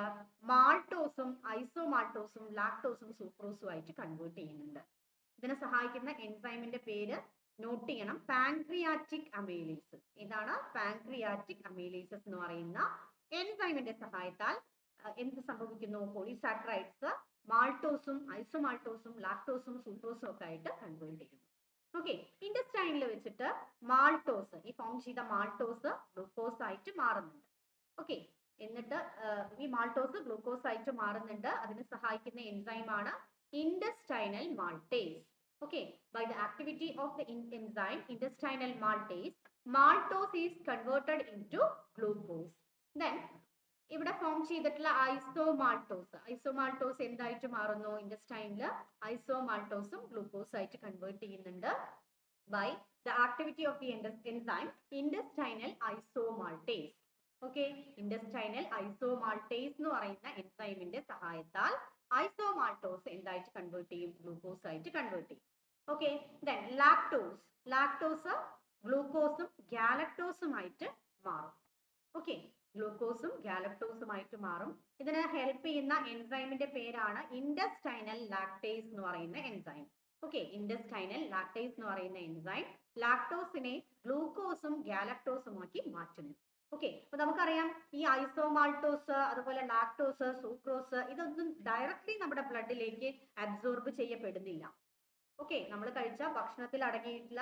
മാൾട്ടോസും ഐസോമാൾട്ടോസും ലാക്ടോസും സൂക്രോസും ആയിട്ട് കൺവേർട്ട് ചെയ്യുന്നുണ്ട്. ഇതിനെ സഹായിക്കുന്ന എൻസൈമിന്റെ പേര് നോട്ട് ചെയ്യണം, പാൻക്രിയാറ്റിക് അമൈലേസസ്. ഇതാണ് പാൻക്രിയാറ്റിക് അമൈലേസസ് എന്ന് പറയുന്ന എൻസൈമിന്റെ സഹായത്താൽ എന്ത് സംഭവിക്കുന്നു? പോളിസാക്കറൈഡ്സ് മാൾട്ടോസും ഐസോമാൾട്ടോസും ലാക്ടോസും സൂക്രോസും ഒക്കെ ആയിട്ട് കൺവേർട്ട് ചെയ്യുന്നു. ഓക്കെ, intestinal വെച്ചിട്ട് മാൾട്ടോസ്, ഈ ഫോം ചെയ്ത മാൾട്ടോസ് ഗ്ലൂക്കോസ് ആയിട്ട് മാറുന്നുണ്ട്. ഓക്കെ, എന്നിട്ട് ഈ മാൾട്ടോസ് ഗ്ലൂക്കോസ് ആയിട്ട് മാറുന്നുണ്ട്. അതിനെ സഹായിക്കുന്ന എൻസൈമാണ് intestinal maltase. Okay, by the activity of the enzyme intestinal maltase, maltose is converted into glucose. Then ഇവിടെ ഫോം ചെയ്തിട്ടുള്ള ഐസോമാൾട്ടോസ് എന്തായിട്ട് മാറുന്നു? intestine ഐസോമാൾട്ടോസും ഗ്ലൂക്കോസ് ആയിട്ട് കൺവേർട്ട് ചെയ്യുന്നുണ്ട് by the activity of the enzyme intestinal isomaltase. Okay, intestinal isomaltase എന്ന് പറയുന്ന എൻസൈമിന്റെ സഹായത്താൽ ഐസോമാൾട്ടോസ് എന്തായിട്ട് കൺവേർട്ട് ചെയ്യും? ഗ്ലൂക്കോസ് ആയിട്ട് കൺവേർട്ട് ചെയ്യും. Okay, then lactose ഗ്ലൂക്കോസും ഗാലക്ടോസുമായിട്ട് മാറും. ഓക്കെ, ഗ്ലൂക്കോസും ഗാലക്ടോസുമായിട്ട് മാറും. ഇതിന് ഹെൽപ്പ് ചെയ്യുന്ന എൻസൈമിന്റെ പേരാണ് ഇൻഡസ്റ്റൈനൽ ലാക്ടേസ് എന്ന് പറയുന്ന എൻസൈം. ഓക്കെ, ഇൻഡസ്റ്റൈനൽ ലാക്ടേസ് എന്ന് പറയുന്ന എൻസൈം ലാക്ടോസിനെ ഗ്ലൂക്കോസും ഗാലക്ടോസുമാക്കി മാറ്റുന്നു. ഓക്കെ, അപ്പൊ നമുക്കറിയാം ഈ ഐസോമാൾട്ടോസ്, അതുപോലെ ലാക്ടോസ്, സൂക്രോസ്, ഇതൊന്നും ഡയറക്ട്ലി നമ്മുടെ ബ്ലഡിലേക്ക് അബ്സോർബ് ചെയ്യപ്പെടുന്നില്ല. ഓക്കെ, നമ്മൾ കഴിച്ച ഭക്ഷണത്തിൽ അടങ്ങിയിട്ടുള്ള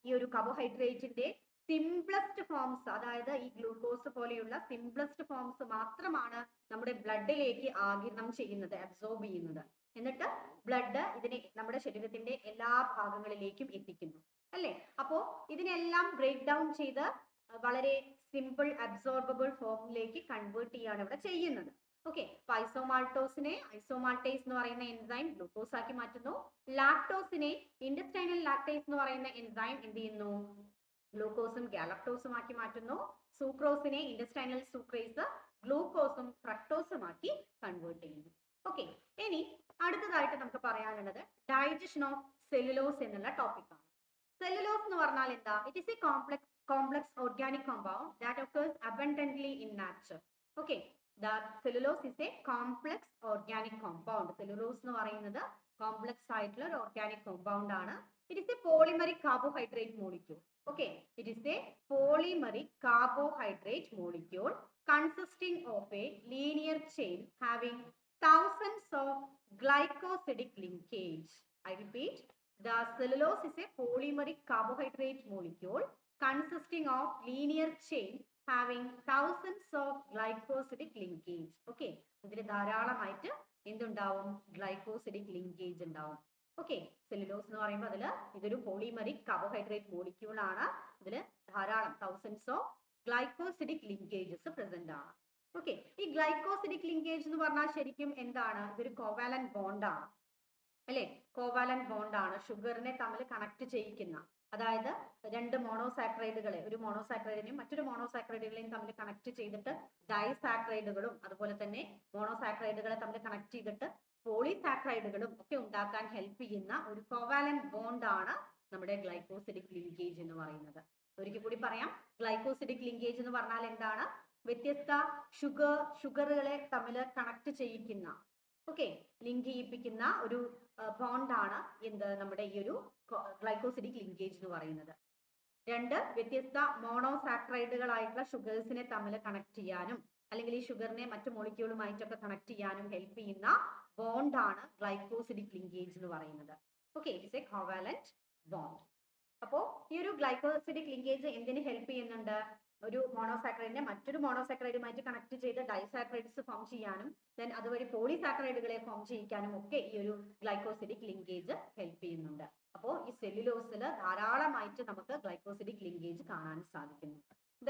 ഈ ഒരു കാർബോഹൈഡ്രേറ്റിന്റെ സിംപ്ലസ്റ്റ് ഫോംസ്, അതായത് ഈ ഗ്ലൂക്കോസ് പോലെയുള്ള സിംപ്ലസ്റ്റ് ഫോംസ് മാത്രമാണ് നമ്മുടെ ബ്ലഡിലേക്ക് ആഗിരണം ചെയ്യുന്നത്, അബ്സോർബ് ചെയ്യുന്നത്. എന്നിട്ട് ബ്ലഡ് ഇതിനെ നമ്മുടെ ശരീരത്തിന്റെ എല്ലാ ഭാഗങ്ങളിലേക്കും എത്തിക്കുന്നു, അല്ലേ? അപ്പോ ഇതിനെല്ലാം ബ്രേക്ക് ഡൗൺ ചെയ്ത് വളരെ സിമ്പിൾ അബ്സോർബിൾ ഫോമിലേക്ക് കൺവേർട്ട് ചെയ്യാണ് ഇവിടെ ചെയ്യുന്നത്. ഓക്കെ, അപ്പൊ ഐസോമാൾട്ടേസ് എന്ന് പറയുന്ന എൻസൈം ഗ്ലൂക്കോസ് ആക്കി മാറ്റുന്നു. ലാക്ടോസിനെ ഇൻഡസ്റ്റൈനൽ ലാക്ടേസ് എന്ന് പറയുന്ന എൻസൈം എന്ത് ചെയ്യുന്നു? ഗ്ലൂക്കോസും ഗാലക്ടോസും ആക്കി മാറ്റുന്നു. സൂക്രോസിനെ ഇൻഡസ്റ്റൈനൽ സൂക്രേസ് ഗ്ലൂക്കോസും ഫ്രക്ടോസും ആക്കി കൺവേർട്ട് ചെയ്യുന്നു. ഓക്കെ, ഇനി അടുത്തതായിട്ട് നമുക്ക് പറയാനുള്ളത് ഡൈജഷൻ ഓഫ് സെല്ലുലോസ് എന്നുള്ള ടോപ്പിക് ആണ്. സെല്ലുലോസ് എന്ന് പറഞ്ഞാൽ എന്താ? It is A complex organic compound that occurs abundantly in nature. Okay, the cellulose is a complex organic compound. Cellulose എന്ന് പറയുന്നത് കോംപ്ലക്സ് ആയിട്ടുള്ള ഒരു ഓർഗാനിക് കോമ്പൗണ്ട് ആണ്. It is A polymeric carbohydrate molecule. Okay, it is a polymeric carbohydrate molecule consisting of a linear chain having thousands of glycosidic linkage. I repeat, the cellulose is a polymeric carbohydrate molecule consisting of linear chain having thousands of glycosidic linkage. Okay, ഇതിൽ ധാരാളമായിട്ട് എന്തുണ്ടാവും? Glycosidic linkage ഉണ്ടാവും. Okay, cellulose എന്ന് പറയുമ്പോൾ അതിൽ ഇതൊരു polymeric carbohydrate molecule ആണ്. ഇതിൽ ധാരാളം thousands of glycosidic linkages present ആണ്. ഓക്കെ, ഈ ഗ്ലൈക്കോസിഡിക് ലിങ്കേജ് എന്ന് പറഞ്ഞാൽ ശരിക്കും എന്താണ്? ഇതൊരു കോവാലന്റ് ബോണ്ട് ആണ്, അല്ലെ? കോവാലന്റ് ബോണ്ട് ആണ്, ഷുഗറിനെ തമ്മിൽ കണക്ട് ചെയ്യിക്കുന്ന. അതായത് രണ്ട് മോണോസാക്രൈഡുകളെ, ഒരു മോണോസാക്രൈഡിനെയും മറ്റൊരു മോണോസാക്രൈഡുകളെയും തമ്മിൽ കണക്ട് ചെയ്തിട്ട് ഡൈസാക്രൈഡുകളും അതുപോലെ തന്നെ മോണോസാക്രൈഡുകളെ തമ്മിൽ കണക്ട് ചെയ്തിട്ട് പോളിസാക്രൈഡുകളും ഒക്കെ ഉണ്ടാക്കാൻ ഹെൽപ്പ് ചെയ്യുന്ന ഒരു കോവാലന്റ് ബോണ്ട് ആണ് നമ്മുടെ ഗ്ലൈക്കോസിഡിക് ലിങ്കേജ് എന്ന് പറയുന്നത്. ഒരിക്കൽ കൂടി പറയാം, ഗ്ലൈക്കോസിഡിക് ലിങ്കേജ് എന്ന് പറഞ്ഞാൽ എന്താണ്? വ്യത്യസ്ത ഷുഗറുകളെ തമ്മിൽ കണക്ട് ചെയ്യിക്കുന്ന, ഓക്കെ, ലിങ്ക് ചെയ്യിപ്പിക്കുന്ന ഒരു ബോണ്ടാണ് എന്ത്? നമ്മുടെ ഈ ഒരു ഗ്ലൈക്കോസിഡിക് ലിങ്കേജ് എന്ന് പറയുന്നത്. രണ്ട് വ്യത്യസ്ത മോണോസാക്രൈഡുകളായിട്ടുള്ള ഷുഗേഴ്സിനെ തമ്മിൽ കണക്ട് ചെയ്യാനും അല്ലെങ്കിൽ ഈ ഷുഗറിനെ മറ്റു മോളിക്യൂളുമായിട്ടൊക്കെ കണക്ട് ചെയ്യാനും ഹെൽപ്പ് ചെയ്യുന്ന ബോണ്ടാണ് ഗ്ലൈക്കോസിഡിക് ലിങ്കേജ് എന്ന് പറയുന്നത്. Okay, it is A covalent bond. അപ്പോൾ ഈ ഒരു ഗ്ലൈക്കോസിഡിക് ലിങ്കേജ് എന്തിന് ഹെൽപ്പ് ചെയ്യുന്നുണ്ട്? ഒരു മോണോസാക്രൈഡിനെ മറ്റൊരു മോണോസാക്രൈഡുമായിട്ട് കണക്ട് ചെയ്ത് ഡൈസാക്രൈഡ്സ് ഫോം ചെയ്യാനും ദെൻ അതുവഴി പോളിസാക്രൈഡുകളെ ഫോം ചെയ്യിക്കാനും ഒക്കെ ഈ ഒരു ഗ്ലൈക്കോസിഡിക് ലിങ്കേജ് ഹെൽപ്പ് ചെയ്യുന്നുണ്ട്. അപ്പോൾ ഈ സെല്ലുലോസിൽ ധാരാളമായിട്ട് നമുക്ക് ഗ്ലൈക്കോസിഡിക് ലിങ്കേജ് കാണാൻ സാധിക്കുന്നു.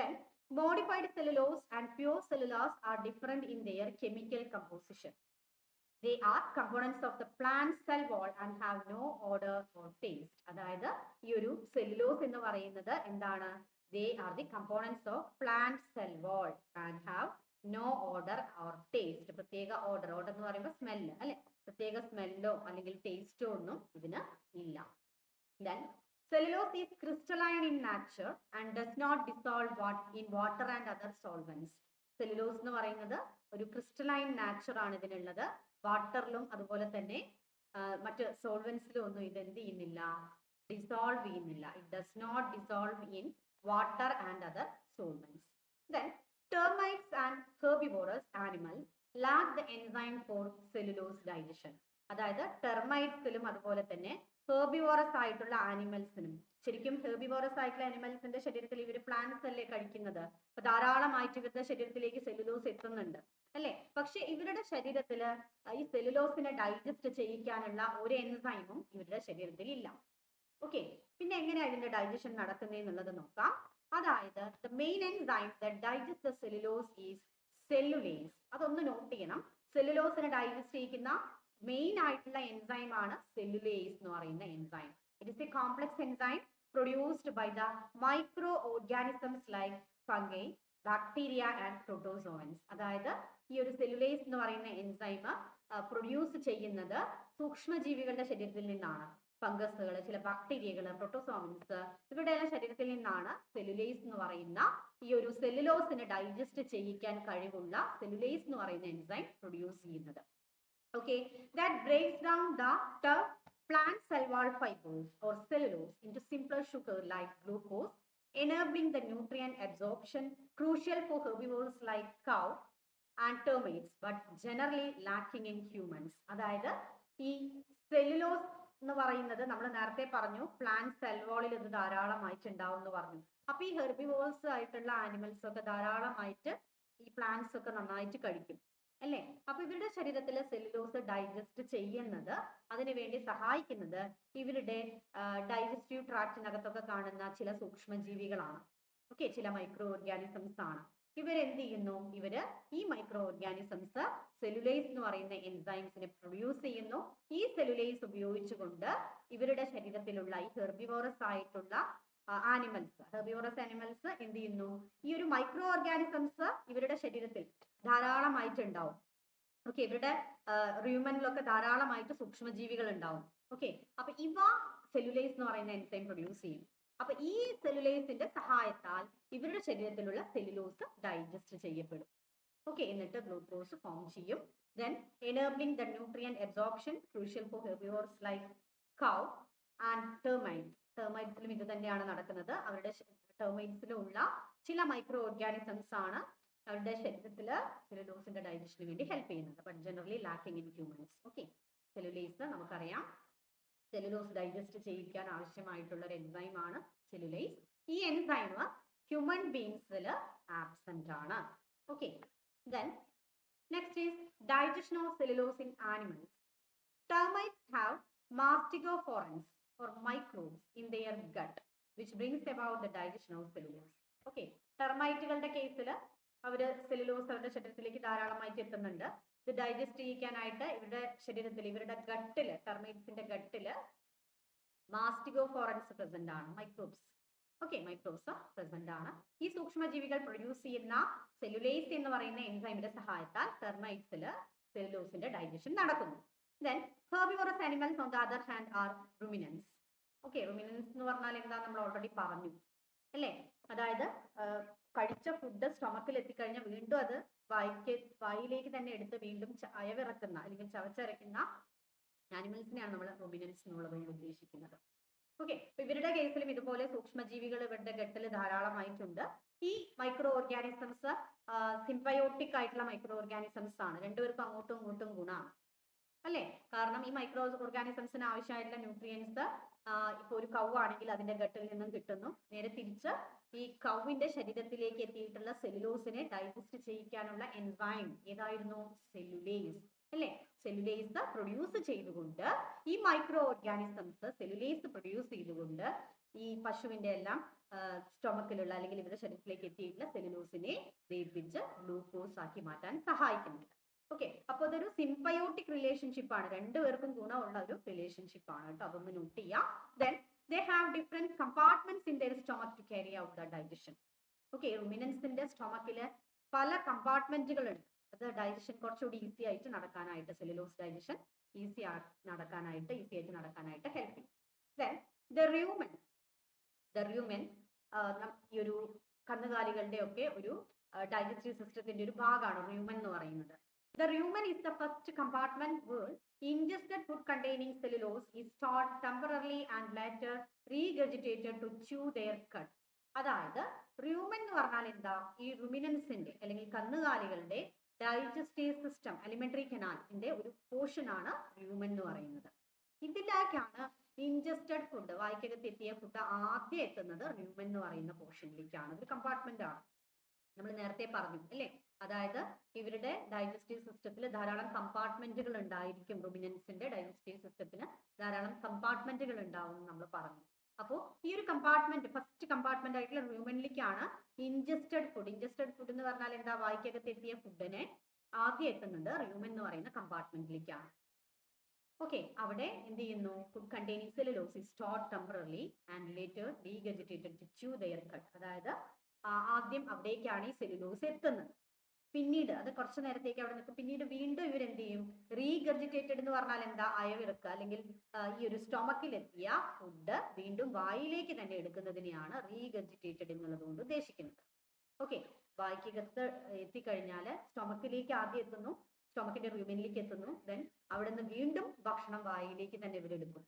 Then modified cellulose and pure cellulose are different in their chemical composition. They are components of the plant cell wall and have no odor or taste. അതായത് ഈ ഒരു സെല്ലുലോസ് എന്ന് പറയുന്നത് എന്താണ്? They are the components of plant cell wall and have no odor or taste. പ്രത്യേക order എന്ന് പറയുമ്പോൾ smell, അല്ലെ? പ്രത്യേക സ്മെല്ലോ അല്ലെങ്കിൽ ടേസ്റ്റോ ഒന്നും ഇതിന് ഇല്ല. Then cellulose is crystalline in nature and does not dissolve in water and other solvents. Cellulose എന്ന് പറയുന്നത് ഒരു ക്രിസ്റ്റലൈൻ നാച്ചർ ആണ് ഇതിനുള്ളത്. വാട്ടറിലും അതുപോലെ തന്നെ മറ്റ് സോൾവെന്റ്സിലും ഒന്നും ഇത് എന്ത് ചെയ്യുന്നില്ല? ഡിസോൾവ് ചെയ്യുന്നില്ല. It does not dissolve in water and other solvents. Then termites and herbivorous animals lack the enzyme for cellulose digestion. അതായത് ടെർമൈറ്റ്സിലും അതുപോലെ തന്നെ ഹെർബിവോറസ് ആയിട്ടുള്ള ആനിമൽസിനും, ശരിക്കും ഹെർബിവോറസ് ആയിട്ടുള്ള ആനിമൽസിന്റെ ശരീരത്തിൽ ഇവർ പ്ലാന്റ്സ് അല്ലേ കഴിക്കുന്നത്, അപ്പൊ ധാരാളമായിട്ട് ഇവരുടെ ശരീരത്തിലേക്ക് സെല്ലുലോസ് എത്തുന്നുണ്ട്, അല്ലെ? പക്ഷെ ഇവരുടെ ശരീരത്തിൽ ഈ സെല്ലുലോസിനെ ഡൈജസ്റ്റ് ചെയ്യിക്കാനുള്ള ഒരു എൻസൈമും ഇവരുടെ ശരീരത്തിൽ ഇല്ല. ഓക്കെ, പിന്നെ എങ്ങനെയാണ് ഇതിന്റെ ഡൈജഷൻ നടക്കുന്നതെന്നുള്ളത് നോക്കാം. അതായത് the main enzyme that digests the cellulose is cellulase. അതൊന്ന് നോട്ട് ചെയ്യണം. സെല്ലുലോസിനെ ഡൈജസ്റ്റ് ചെയ്യിക്കുന്ന മെയിൻ ആയിട്ടുള്ള എൻസൈം ആണ് സെല്ലുലേസ് എന്ന് പറയുന്ന enzyme. It is a complex enzyme produced by the micro organisms like fungi, bacteria and protozoans. അതായത് ഈ ഒരു സെല്ലുലേസ് എന്ന് പറയുന്ന എൻസൈം പ്രൊഡ്യൂസ് ചെയ്യുന്നത് സൂക്ഷ്മജീവികളുടെ ശരീരത്തിൽ നിന്നാണ്. ഫംഗസുകൾ, ചില ബാക്ടീരിയകൾ, പ്രോട്ടോസോമിൻസ്, ഇവരുടെ എല്ലാം ശരീരത്തിൽ നിന്നാണ് സെല്ലുലേസ് എന്ന് പറയുന്ന ഈ ഒരു സെല്ലുലോസിനെ ഡൈജസ്റ്റ് ചെയ്യിക്കാൻ കഴിവുള്ള സെല്ലുലേസ് എന്ന് പറയുന്ന എൻസൈം പ്രൊഡ്യൂസ് ചെയ്യുന്നത്. Okay, that breaks down the tough plant cell wall fibers or cellulose into simpler sugar like glucose, enabling the nutrient absorption crucial for herbivores like cow and termites, but generally lacking in humans. അതായത് ഈ cellulose എന്ന് പറയുന്നത് നമ്മൾ നേരത്തെ പറഞ്ഞു plant cell വാളിൽ ഇത് ധാരാളമായിട്ട് ഉണ്ടാവും എന്ന് പറഞ്ഞു. അപ്പൊ ഈ ഹെർബിവോഴ്സ് ആയിട്ടുള്ള ആനിമൽസ് ഒക്കെ ധാരാളമായിട്ട് ഈ പ്ലാന്റ്സ് ഒക്കെ നന്നായിട്ട് കഴിക്കും അല്ലേ? അപ്പൊ ഇവരുടെ ശരീരത്തിലെ സെല്ലുലോസ് ഡൈജസ്റ്റ് ചെയ്യുന്നത്, അതിനുവേണ്ടി സഹായിക്കുന്നത് ഇവരുടെ ഡൈജസ്റ്റീവ് ട്രാക്റ്റിനകത്തൊക്കെ കാണുന്ന ചില സൂക്ഷ്മജീവികളാണ്. ഓക്കെ, ചില മൈക്രോ ഓർഗാനിസംസ് ആണ്. ഇവരെന്ത് ചെയ്യുന്നു? ഇവര് ഈ മൈക്രോ ഓർഗാനിസംസ് സെല്ലുലേസ് എന്ന് പറയുന്ന എൻസൈംസിനെ പ്രൊഡ്യൂസ് ചെയ്യുന്നു. ഈ സെല്ലുലേസ് ഉപയോഗിച്ചുകൊണ്ട് ഇവരുടെ ശരീരത്തിലുള്ള ഈ ഹെർബിവോറസ് ആയിട്ടുള്ള ഹെർബിവോറസ് ആനിമൽസ് എന്ത് ചെയ്യുന്നു? ഈ ഒരു മൈക്രോ ഓർഗാനിസംസ് ഇവരുടെ ശരീരത്തിൽ ധാരാളമായിട്ട് ഉണ്ടാവും. ഓക്കെ, ഇവരുടെ റ്യൂമനിലൊക്കെ ധാരാളമായിട്ട് സൂക്ഷ്മജീവികൾ ഉണ്ടാവും. ഓക്കെ, അപ്പൊ ഇവ സെല്ലുലേസ് എന്ന് പറയുന്ന എൻസൈം പ്രൊഡ്യൂസ് ചെയ്യും. അപ്പൊ ഈ സെല്ലുലേസിന്റെ സഹായത്താൽ ഇവരുടെ ശരീരത്തിലുള്ള സെല്ലുലോസ് ഡൈജസ്റ്റ് ചെയ്യപ്പെടും. ഓക്കെ, എന്നിട്ട് ഗ്ലൂക്കോസ് ഫോം ചെയ്യും. Then enabling the nutrient absorption crucial for herbivores like cow and termites. ടെർമൈറ്റ്സിലും ഇത് തന്നെയാണ് നടക്കുന്നത്. അവരുടെ ടെർമൈറ്റ്സിലുള്ള ചില മൈക്രോ ഓർഗാനിസംസ് ആണ് അവരുടെ ശരീരത്തിൽ സെല്ലുലോസിന്റെ ഡൈജഷന് വേണ്ടി ഹെൽപ്പ് ചെയ്യുന്നത്. But generally lacking in humans. Okay, cellulase നമുക്കറിയാം സെല്ലുലോസ് ഡൈജസ്റ്റ് ചെയ്യിക്കാൻ ആവശ്യമായിട്ടുള്ള ഒരു എൻസൈം ആണ് സെല്ലുലേസ്. ഈ എൻസൈം ഹ്യൂമൻ ബീങ്സിൽ ആബ്സെന്റ് ആണ്. Okay, then next is digestion of cellulose in animals. Termites have mastigophorans or microbes in their gut which brings about the digestion of cellulose. Okay, ടെർമൈറ്റുകളുടെ കേസിൽ അവര് cellulose അവരുടെ ശരീരത്തിലേക്ക് ധാരാളമായിട്ട് എത്തുന്നുണ്ട്. ഇത് ഡൈജസ്റ്റ് ചെയ്യിക്കാനായിട്ട് ഇവരുടെ ശരീരത്തിൽ, ഇവരുടെ ഗട്ടില്, ടെർമൈറ്റ്സിന്റെ ഗട്ടില് മാസ്റ്റിഗോഫോറൻസ് പ്രസന്റ് ആണ്, മൈക്രോബ്സ്. ഓക്കെ, മൈക്രോബ്സ് പ്രസന്റ് ആണ്. ഈ സൂക്ഷ്മജീവികൾ പ്രൊഡ്യൂസ് ചെയ്യുന്ന സെല്ലുലേസ് എന്ന് പറയുന്ന എൻസൈമിന്റെ സഹായത്താൽ ടെർമൈറ്റ്സില് സെല്ലുലോസിന്റെ ഡൈജഷൻ നടക്കുന്നു. Then herbivorous animals on the other hand are ruminants. Okay, ruminants എന്ന് പറഞ്ഞാൽ എന്താ നമ്മൾ ഓൾറെഡി പറഞ്ഞു അല്ലേ? അതായത് കഴിച്ച ഫുഡ് സ്റ്റൊമക്കിൽ എത്തിക്കഴിഞ്ഞാൽ വീണ്ടും അത് വായിലേക്ക് തന്നെ എടുത്ത് വീണ്ടും അയവിറക്കുന്ന അല്ലെങ്കിൽ ചവച്ചരയ്ക്കുന്ന ആനിമൽസിനെയാണ് നമ്മൾ റുമിനൻസ് എന്നുള്ളത് ഉദ്ദേശിക്കുന്നത്. ഓക്കെ, ഇവരുടെ കേസിലും ഇതുപോലെ സൂക്ഷ്മജീവികൾ ഇവരുടെ ഗട്ടിൽ ധാരാളമായിട്ടുണ്ട്. ഈ മൈക്രോ ഓർഗാനിസംസ് സിംബയോട്ടിക് ആയിട്ടുള്ള മൈക്രോ ഓർഗാനിസംസ് ആണ്. രണ്ടുപേർക്കും അങ്ങോട്ടും ഇങ്ങോട്ടും ഗുണമാണ് അല്ലേ? കാരണം ഈ മൈക്രോ ഓർഗാനിസംസിന് ആവശ്യമായിട്ടുള്ള ന്യൂട്രിയൻസ് ഇപ്പൊ ഒരു കൗ ആണെങ്കിൽ അതിന്റെ ഗട്ടിൽ നിന്നും കിട്ടുന്നു. നേരെ തിരിച്ച് ഈ കൗവിന്റെ ശരീരത്തിലേക്ക് എത്തിയിട്ടുള്ള സെല്ലുലോസിനെ ഡൈജസ്റ്റ് ചെയ്യിക്കാനുള്ള എൻസൈം ഏതായിരുന്നു? സെല്ലുലേസ് അല്ലേ? സെല്ലുലേസ് പ്രൊഡ്യൂസ് ചെയ്തുകൊണ്ട് ഈ മൈക്രോ ഓർഗാനിസംസ് സെല്ലുലേസ് പ്രൊഡ്യൂസ് ചെയ്തുകൊണ്ട് ഈ പശുവിന്റെ എല്ലാം സ്റ്റൊമക്കിലുള്ള അല്ലെങ്കിൽ ഇവരുടെ ശരീരത്തിലേക്ക് എത്തിയിട്ടുള്ള സെല്ലുലോസിനെ ദഹിപ്പിച്ച് ഗ്ലൂക്കോസ് ആക്കി മാറ്റാൻ സഹായിക്കുന്നുണ്ട്. ഓക്കെ, അപ്പൊ അതൊരു സിംബയോട്ടിക് റിലേഷൻഷിപ്പ് ആണ്. രണ്ടുപേർക്കും ഗുണമുള്ള ഒരു റിലേഷൻഷിപ്പ് ആണ് കേട്ടോ. അതൊന്ന് നോട്ട് ചെയ്യാം. Then they have different compartments in their stomach to carry out the digestion. Okay, ruminantsന്റെ സ്റ്റൊമക്കില് പല കമ്പാർട്ട്മെന്റുകൾ ഉണ്ട്. അത് ഡൈജഷൻ കുറച്ചുകൂടി ഈസി ആയിട്ട് നടക്കാനായിട്ട്, സെല്ലുലോസ് ഡൈജഷൻ ഈസി ആയിട്ട് നടക്കാനായിട്ട് ഹെൽപ്പ് ചെയ്യും. ദെൻ the rumen ഈ ഒരു കന്നുകാലികളുടെ ഒക്കെ ഒരു ഡൈജസ്റ്റീവ് സിസ്റ്റത്തിന്റെ ഒരു ഭാഗമാണ് റൂമൻ എന്ന് പറയുന്നത്. The rumen is the first compartment where ingested food containing cellulose is stored temporarily and later regurgitated to chew their cud. അതായത് റൂമൻ എന്ന് പറഞ്ഞാൽ എന്താ? ഈ റുമിനൻസിന്റെ അല്ലെങ്കിൽ കന്നുകാലികളുടെ ഡൈജസ്റ്റീവ് സിസ്റ്റം, അലിമെന്ററി കനാലിന്റെ ഒരു പോർഷൻ ആണ് റൂമൻ എന്ന് പറയുന്നത്. ഇതിലേക്കാണ് ഇൻജസ്റ്റഡ് ഫുഡ്, വായിക്കകത്ത് എത്തിയ ഫുഡ് ആദ്യം എത്തുന്നത് റൂമൻ എന്ന് പറയുന്ന പോർഷനിലേക്കാണ്. ഒരു കമ്പാർട്ട്മെന്റ് ആണ്, നമ്മൾ നേരത്തെ പറഞ്ഞു അല്ലേ? അതായത് ഇവരുടെ ഡൈജസ്റ്റീവ് സിസ്റ്റത്തിൽ ധാരാളം കമ്പാർട്ട്മെന്റുകൾ ഉണ്ടായിരിക്കും. റുമിനൻസിന്റെ ഡൈജസ്റ്റീവ് സിസ്റ്റത്തിന് ധാരാളം കമ്പാർട്ട്മെന്റുകൾ ഉണ്ടാവും നമ്മൾ പറഞ്ഞു. അപ്പോൾ ഈ ഒരു കമ്പാർട്ട്മെന്റ്, ഫസ്റ്റ് കമ്പാർട്ട്മെന്റ് ആയിട്ടുള്ള റൂമനിലേക്കാണ് ഇൻജസ്റ്റഡ് ഫുഡ്. ഇൻജസ്റ്റഡ് ഫുഡ് എന്ന് പറഞ്ഞാൽ എന്താ? വായിക്കകത്ത് എത്തിയ ഫുഡിനെ ആദ്യം എത്തുന്നത് റൂമൻ എന്ന് പറയുന്ന കമ്പാർട്ട്മെന്റിലേക്കാണ്. ഓക്കെ, അവിടെ എന്ത് ചെയ്യുന്നു? Food containing cellulose is stored temporarily and later regurgitated to chew their cud. അതായത് ആദ്യം അവിടേക്കാണ് ഈ സെല്ലുലോസ് എത്തുന്നത്. പിന്നീട് അത് കുറച്ചു നേരത്തേക്ക് അവിടെ നിൽക്കും. പിന്നീട് വീണ്ടും ഇവരെന്ത് ചെയ്യും? റീഗർജിറ്റേറ്റഡ് എന്ന് പറഞ്ഞാൽ എന്താ? അയവിറക്കുക, അല്ലെങ്കിൽ ഈ ഒരു സ്റ്റൊമക്കിൽ എത്തിയ ഫുഡ് വീണ്ടും വായിലേക്ക് തന്നെ എടുക്കുന്നതിനെയാണ് റീഗർജിറ്റേറ്റഡ് എന്നുള്ളത് കൊണ്ട് ഉദ്ദേശിക്കുന്നത്. ഓക്കെ, വായിക്കകത്ത് എത്തിക്കഴിഞ്ഞാൽ സ്റ്റൊമക്കിലേക്ക് ആദ്യം എത്തുന്നു, സ്റ്റൊമക്കിന്റെ റൂമിലേക്ക് എത്തുന്നു, ദെൻ അവിടെ നിന്ന് വീണ്ടും ഭക്ഷണം വായിലേക്ക് തന്നെ ഇവരെടുക്കും.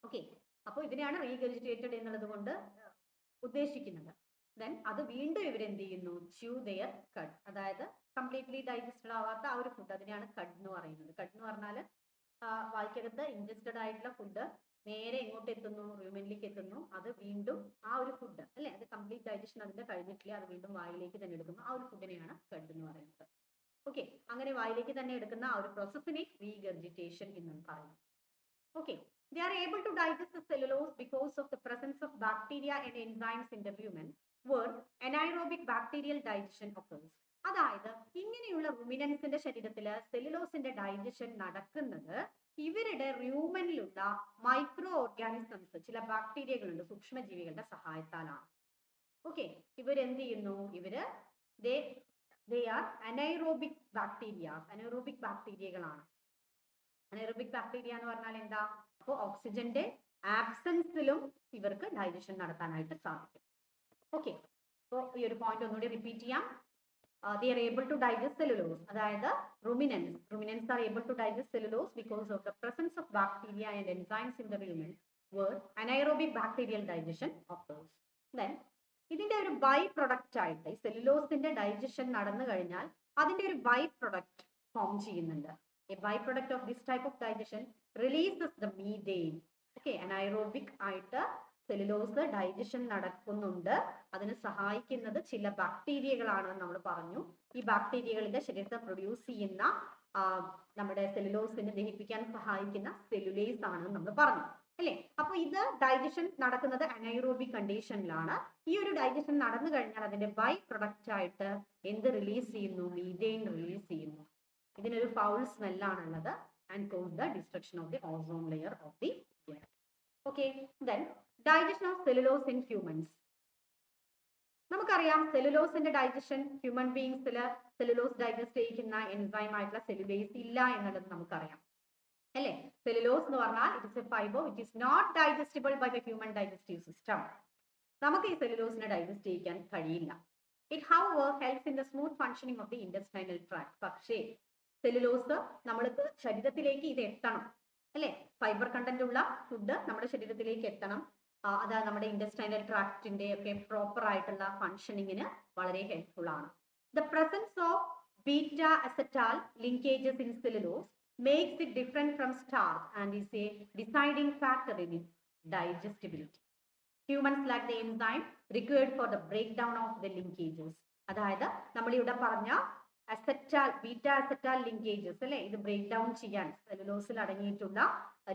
ഓക്കെ, അപ്പോൾ ഇതിനെയാണ് റീഗർജിറ്റേറ്റഡ് എന്നുള്ളത് കൊണ്ട് ഉദ്ദേശിക്കുന്നത്. ദെൻ അത് വീണ്ടും ഇവരെന്ത് ചെയ്യുന്നു? ച്യൂ ദെയർ കഡ്, അതായത് കംപ്ലീറ്റ്ലി ഡൈജസ്റ്റഡ് ആവാത്ത ആ ഒരു ഫുഡ്, അതിനെയാണ് കഡ് എന്ന് പറയുന്നത്. കഡ് എന്ന് പറഞ്ഞാൽ വായിക്കകത്ത് ഇൻജസ്റ്റഡ് ആയിട്ടുള്ള ഫുഡ് നേരെ എങ്ങോട്ട് എത്തുന്നു? റൂമിലേക്ക് എത്തുന്നു. അത് വീണ്ടും ആ ഒരു ഫുഡ് അല്ലെ, അത് കംപ്ലീറ്റ് ഡൈജഷൻ അതിന്റെ കഴിഞ്ഞിട്ടില്ല, അത് വീണ്ടും വായിലേക്ക് തന്നെ എടുക്കുന്നു. ആ ഒരു ഫുഡിനെയാണ് കഡ് എന്ന് പറയുന്നത്. ഓക്കെ, അങ്ങനെ വായിലേക്ക് തന്നെ എടുക്കുന്ന ആ ഒരു പ്രോസസ്സിനെ റീഗർജിറ്റേഷൻ എന്ന് പറയുന്നു. Okay, they are able to digest the cellulose because of the presence of bacteria and enzymes in the rumen, where anaerobic bacterial digestion occurs. അതായത് ഇങ്ങനെയുള്ള റുമിനൻസിന്റെ ശരീരത്തിൽ സെല്ലുലോസിന്റെ ഡൈജഷൻ നടക്കുന്നത് ഇവരുടെ റൂമനിലുള്ള മൈക്രോ ഓർഗാനിസംസ്, ചില ബാക്ടീരിയകളുണ്ട്, സൂക്ഷ്മജീവികളുടെ സഹായത്താലാണ്. ഓക്കെ, ഇവരെന്ത് ചെയ്യുന്നു? ഇവര് they are anaerobic bacteria, anaerobic ബാക്ടീരിയകളാണ്. അനൈറോബിക് ബാക്ടീരിയ എന്ന് പറഞ്ഞാൽ എന്താ? അപ്പോൾ ഓക്സിജന്റെ ആബ്സെൻസിലും ഇവർക്ക് ഡൈജഷൻ നടത്താനായിട്ട് സാധിക്കും. ഓക്കെ, അപ്പോൾ ഈ ഒരു പോയിന്റ് ഒന്നുകൂടി റിപ്പീറ്റ് ചെയ്യാം. they are able to digest cellulose, അതായത് ruminants are able to digest cellulose because of the presence of bacteria and enzymes in the rumen, where anaerobic bacterial digestion occurs. Then ഇതിന്റെ ഒരു by product ആയിട്ട് ഈ സെല്ലുലോസിന്റെ digestion നടന്നു കഴിഞ്ഞാൽ അതിന്റെ ഒരു by product form ചെയ്യുന്നുണ്ട്. A byproduct of this type of digestion releases the methane. Okay, anaerobic ആയിട്ട് സെല്ലുലോസ് ഡൈജഷൻ നടക്കുന്നുണ്ട്. അതിന് സഹായിക്കുന്നത് ചില ബാക്ടീരിയകളാണെന്ന് നമ്മൾ പറഞ്ഞു. ഈ ബാക്ടീരിയകളുടെ ശരീരത്തിൽ പ്രൊഡ്യൂസ് ചെയ്യുന്ന നമ്മുടെ സെല്ലുലോസിനെ ദഹിപ്പിക്കാൻ സഹായിക്കുന്ന സെല്ലുലേസ് ആണെന്ന് നമ്മൾ പറഞ്ഞു അല്ലേ? അപ്പൊ ഇത് ഡൈജഷൻ നടക്കുന്നത് അനൈറോബിക് കണ്ടീഷനിലാണ്. ഈ ഒരു ഡൈജഷൻ നടന്നു കഴിഞ്ഞാൽ അതിന്റെ ബൈ പ്രൊഡക്റ്റ് ആയിട്ട് എന്ത് റിലീസ് ചെയ്യുന്നു? മീഥെയിൻ റിലീസ് ചെയ്യുന്നു. ഇതിനൊരു ഫൗൾ സ്മെല്ലാണുള്ളത് and cause the destruction of the ozone layer of the air. Okay, then digestion of cellulose in humans. നമുക്കറിയാം സെല്ലുലോസിന്റെ ഡൈജഷൻ ഹ്യൂമൻ ബീങ്സിൽ സെല്ലുലോസ് ഡൈജസ്റ്റ് ചെയ്യുന്ന എൻസൈം ആയിട്ടുള്ള സെല്ലുലേസ് ഇല്ല എന്നുള്ളത് നമുക്കറിയാം അല്ലേ? സെല്ലുലോസ് എന്ന് പറഞ്ഞാൽ it is a fibre which is not digestible by the human digestive system. നമുക്ക് ഈ സെല്ലുലോസിനെ ഡൈജസ്റ്റ് ചെയ്യാൻ കഴിയില്ല. It however helps in the smooth functioning of the intestinal tract. പക്ഷേ സെല്ലുലോസ് നമ്മൾക്ക് ശരീരത്തിലേക്ക് ഇത് എത്തണം അല്ലെ? ഫൈബർ കണ്ടന്റ് ഉള്ള ഫുഡ് നമ്മുടെ ശരീരത്തിലേക്ക് എത്തണം. അത് നമ്മുടെ ഇൻറ്റസ്റ്റൈനൽ ട്രാക്റ്റിന്റെ ഒക്കെ പ്രോപ്പർ ആയിട്ടുള്ള ഫങ്ഷനിങ്ങിന് വളരെ ഹെൽപ്ഫുൾ ആണ്. The presence of beta acetal linkages in cellulose makes it different from starch and is a deciding factor in its digestibility. Humans lack the enzyme required for the breakdown of the linkages. അതായത് നമ്മൾ ഇവിടെ പറഞ്ഞ അസെറ്റാൽ beta acetal linkages അല്ലെ, ഇത് break down ചെയ്യാൻ സെല്ലുലോസിൽ അടങ്ങിയിട്ടുള്ള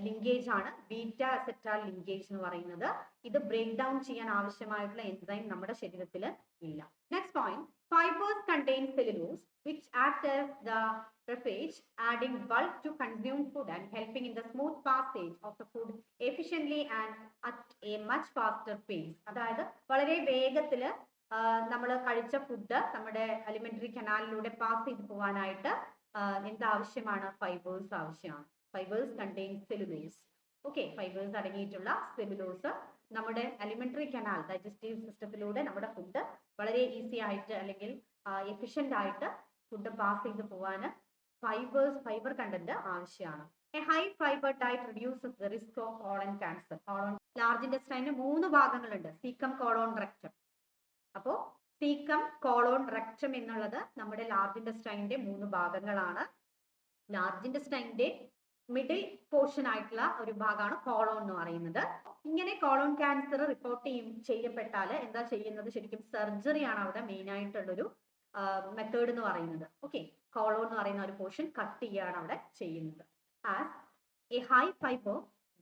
linkage ആണ് beta അസെറ്റാൽ linkage എന്ന് പറയുന്നത്. ഇത് ബ്രേക്ക് ഡൗൺ ചെയ്യാൻ ആവശ്യമായിട്ടുള്ള എൻസൈം നമ്മുടെ ശരീരത്തിൽ ഇല്ല. Next point, fibres contain cellulose which act as the roughage, adding bulk to consumed food and helping in the smooth passage of the food efficiently and at a much faster pace. അതായത് വളരെ വേഗത്തിൽ നമ്മൾ കഴിച്ച food നമ്മുടെ alimentary കനാലിലൂടെ pass ചെയ്ത് പോകാനായിട്ട് എന്താവശ്യമാണ്? Fibres ആവശ്യമാണ്. Fibres contain cellulose. Okay, fibres അടങ്ങിയിട്ടുള്ള സെല്ലുലോസ് നമ്മുടെ അലിമെന്ററി കനാൽ ഡൈജസ്റ്റീവ് സിസ്റ്റത്തിലൂടെ നമ്മുടെ ഫുഡ് വളരെ ഈസി ആയിട്ട് അല്ലെങ്കിൽ എഫിഷ്യന്റ് ആയിട്ട് ഫുഡ് പാസ് ചെയ്ത് പോകാൻ ഫൈബർ കണ്ടന്റ് ആവശ്യമാണ്. A high fibre diet reduces the risk of colon cancer. Large ഇൻറ്റസ്റ്റൈനിന് 3 ഭാഗങ്ങളുണ്ട്, സീക്കം, കോളോൺ, റെക്ടം. അപ്പോൾ സീക്കം, കോളോൺ, റെക്ടം എന്നുള്ളത് നമ്മുടെ ലാർജ് ഇൻറ്റസ്റ്റൈനിന്റെ 3 ഭാഗങ്ങളാണ്. ലാർജ് ഇൻറ്റസ്റ്റൈനിന്റെ മിഡിൽ പോർഷൻ ആയിട്ടുള്ള ഒരു ഭാഗമാണ് കോളോൺ എന്ന് പറയുന്നത്. ഇങ്ങനെ കോളോൺ ക്യാൻസർ റിപ്പോർട്ട് ചെയ്യപ്പെട്ടാൽ എന്താ ചെയ്യുന്നത്? ശരിക്കും സർജറി ആണ് അവിടെ മെയിൻ ആയിട്ടുള്ളൊരു മെത്തേഡ് എന്ന് പറയുന്നത്. ഓക്കെ, കോളോൺ എന്ന് പറയുന്ന ഒരു പോർഷൻ കട്ട് ചെയ്യാണ് അവിടെ ചെയ്യുന്നത്. As A high fibre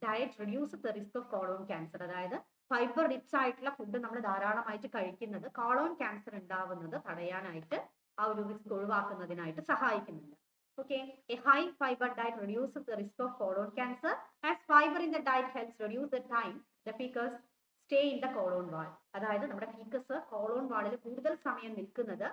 diet reduce the risk of colon cancer. അതായത് ഫൈബർ റിച്ച് ആയിട്ടുള്ള ഫുഡ് നമ്മൾ ധാരാളമായിട്ട് കഴിക്കുന്നത് കോളോൺ ക്യാൻസർ ഉണ്ടാവുന്നത് തടയാനായിട്ട്, ആ ഒരു റിസ്ക് ഒഴിവാക്കുന്നതിനായിട്ട് സഹായിക്കുന്നുണ്ട്. Okay, a high fiber diet reduces the risk of colon cancer as fiber in the diet helps reduce the time the fecus stay in the colon wall. അതായത് നമ്മുടെ faeces colon വാളിൽ കൂടുതൽ സമയം നിൽക്കുന്നത്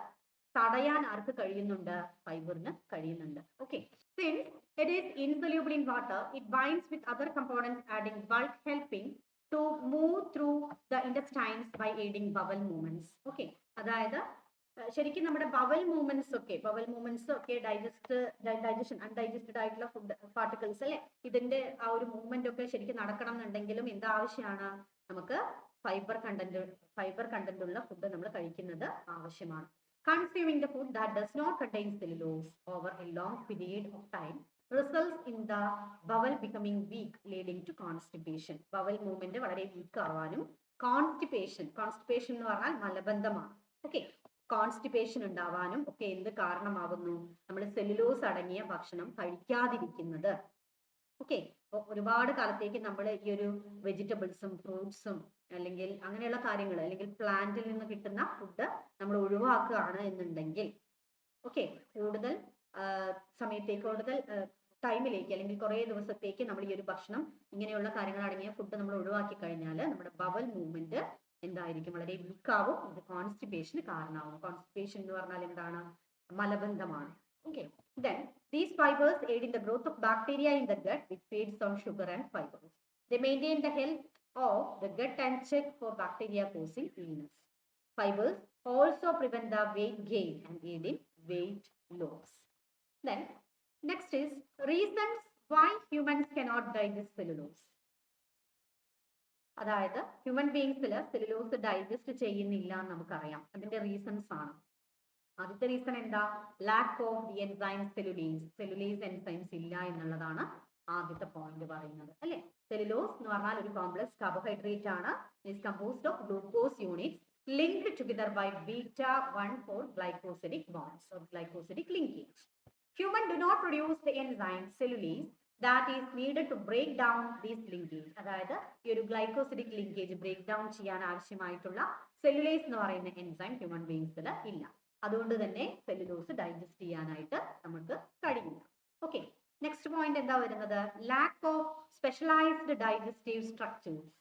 തടയാൻ ആർക്ക് കഴിയുന്നുണ്ട്? ഫൈബറിന് കഴിയുന്നുണ്ട്. Okay, since it is insoluble in water, it binds with other components, adding bulk, helping to move through the intestines by aiding bowel movements. Okay, അതായത് ശരിക്കും നമ്മുടെ ബവൽ മൂവ്മെന്റ്സ് ഒക്കെ ഡൈജഷൻ അൺഡൈജസ്റ്റഡ് ആയിട്ടുള്ള ഫുഡ് പാർട്ടിക്കിൾസ് അല്ലെ, ഇതിന്റെ ആ ഒരു movement ഒക്കെ ശരിക്കും നടക്കണം എന്നുണ്ടെങ്കിലും എന്താവശ്യമാണ്? നമുക്ക് ഫൈബർ കണ്ടന്റ് ഉള്ള ഫുഡ് നമ്മൾ കഴിക്കുന്നത് ആവശ്യമാണ്. Consuming the food that does not contain cellulose over a long period of time results in the bowel becoming weak, leading to constipation. Bowel movement വളരെ weak ആവാനും constipation എന്ന് പറഞ്ഞാൽ മലബന്ധമാണ്. ഓക്കെ, കോൺസ്റ്റിപ്പേഷൻ ഉണ്ടാവാനും ഒക്കെ എന്ത് കാരണമാകുന്നു? നമ്മൾ സെല്ലുലോസ് അടങ്ങിയ ഭക്ഷണം കഴിക്കാതിരിക്കുന്നത്. ഓക്കെ, ഒരുപാട് കാലത്തേക്ക് നമ്മൾ ഈ ഒരു വെജിറ്റബിൾസും ഫ്രൂട്ട്സും അല്ലെങ്കിൽ അങ്ങനെയുള്ള കാര്യങ്ങൾ അല്ലെങ്കിൽ പ്ലാന്റിൽ നിന്ന് കിട്ടുന്ന ഫുഡ് നമ്മൾ ഒഴിവാക്കുകയാണ് എന്നുണ്ടെങ്കിൽ, ഓക്കെ, കൂടുതൽ സമയത്തേക്ക് കൂടുതൽ ടൈമിലേക്ക് അല്ലെങ്കിൽ കുറേ ദിവസത്തേക്ക് നമ്മൾ ഈ ഒരു ഭക്ഷണം ഇങ്ങനെയുള്ള കാര്യങ്ങൾ അടങ്ങിയ ഫുഡ് നമ്മൾ ഒഴിവാക്കി കഴിഞ്ഞാൽ നമ്മുടെ ബവൽ മൂവ്മെന്റ് എന്തായിരിക്കും? വളരെ വീക്കാവും. ഇത് കോൺസ്റ്റിപ്പേഷന് കാരണമാവും. കോൺസ്റ്റിപ്പേഷൻ എന്ന് പറഞ്ഞാൽ എന്താണ്? മലബന്ധമാണ്. Okay, then these fibers aid in the growth of bacteria in the gut, which feeds on sugar and fibers. They maintain the health of the gut and check for bacteria causing illness. Fibers also prevent the weight gain and aid in weight loss. Then next is reasons why humans cannot digest cellulose. അതായത് human ബീങ്സിൽ cellulose digest ചെയ്യുന്നില്ല എന്ന് നമുക്കറിയാം. അതിന്റെ reasons ആണ്. ആദ്യത്തെ reason എന്താ? Lack of the enzyme cellulase enzymes ഇല്ല എന്നുള്ളതാണ് ആദ്യത്തെ പോയിന്റ് പറയുന്നത് അല്ലെ. സെല്ലുലോസ് എന്ന് പറഞ്ഞാൽ ഒരു കോംപ്ലക്സ് കാർബോഹൈഡ്രേറ്റ് ആണ്. It's composed of glucose units linked together by beta-1,4 glycosidic bonds or glycosidic linkage. Humans do not produce the enzyme cellulase that is needed to break down this linkage. അതായത് ഈ ഒരു glycosidic linkage break down ചെയ്യാൻ ആവശ്യമായിട്ടുള്ള cellulase എന്ന് പറയുന്ന enzyme human ബീങ്സിൽ ഇല്ല. അതുകൊണ്ട് തന്നെ സെല്ലുലോസ് ഡൈജസ്റ്റ് ചെയ്യാനായിട്ട് നമുക്ക് കഴിയില്ല. ഓക്കെ, നെക്സ്റ്റ് പോയിന്റ് എന്താ വരുന്നത്? Lack of specialised digestive structures.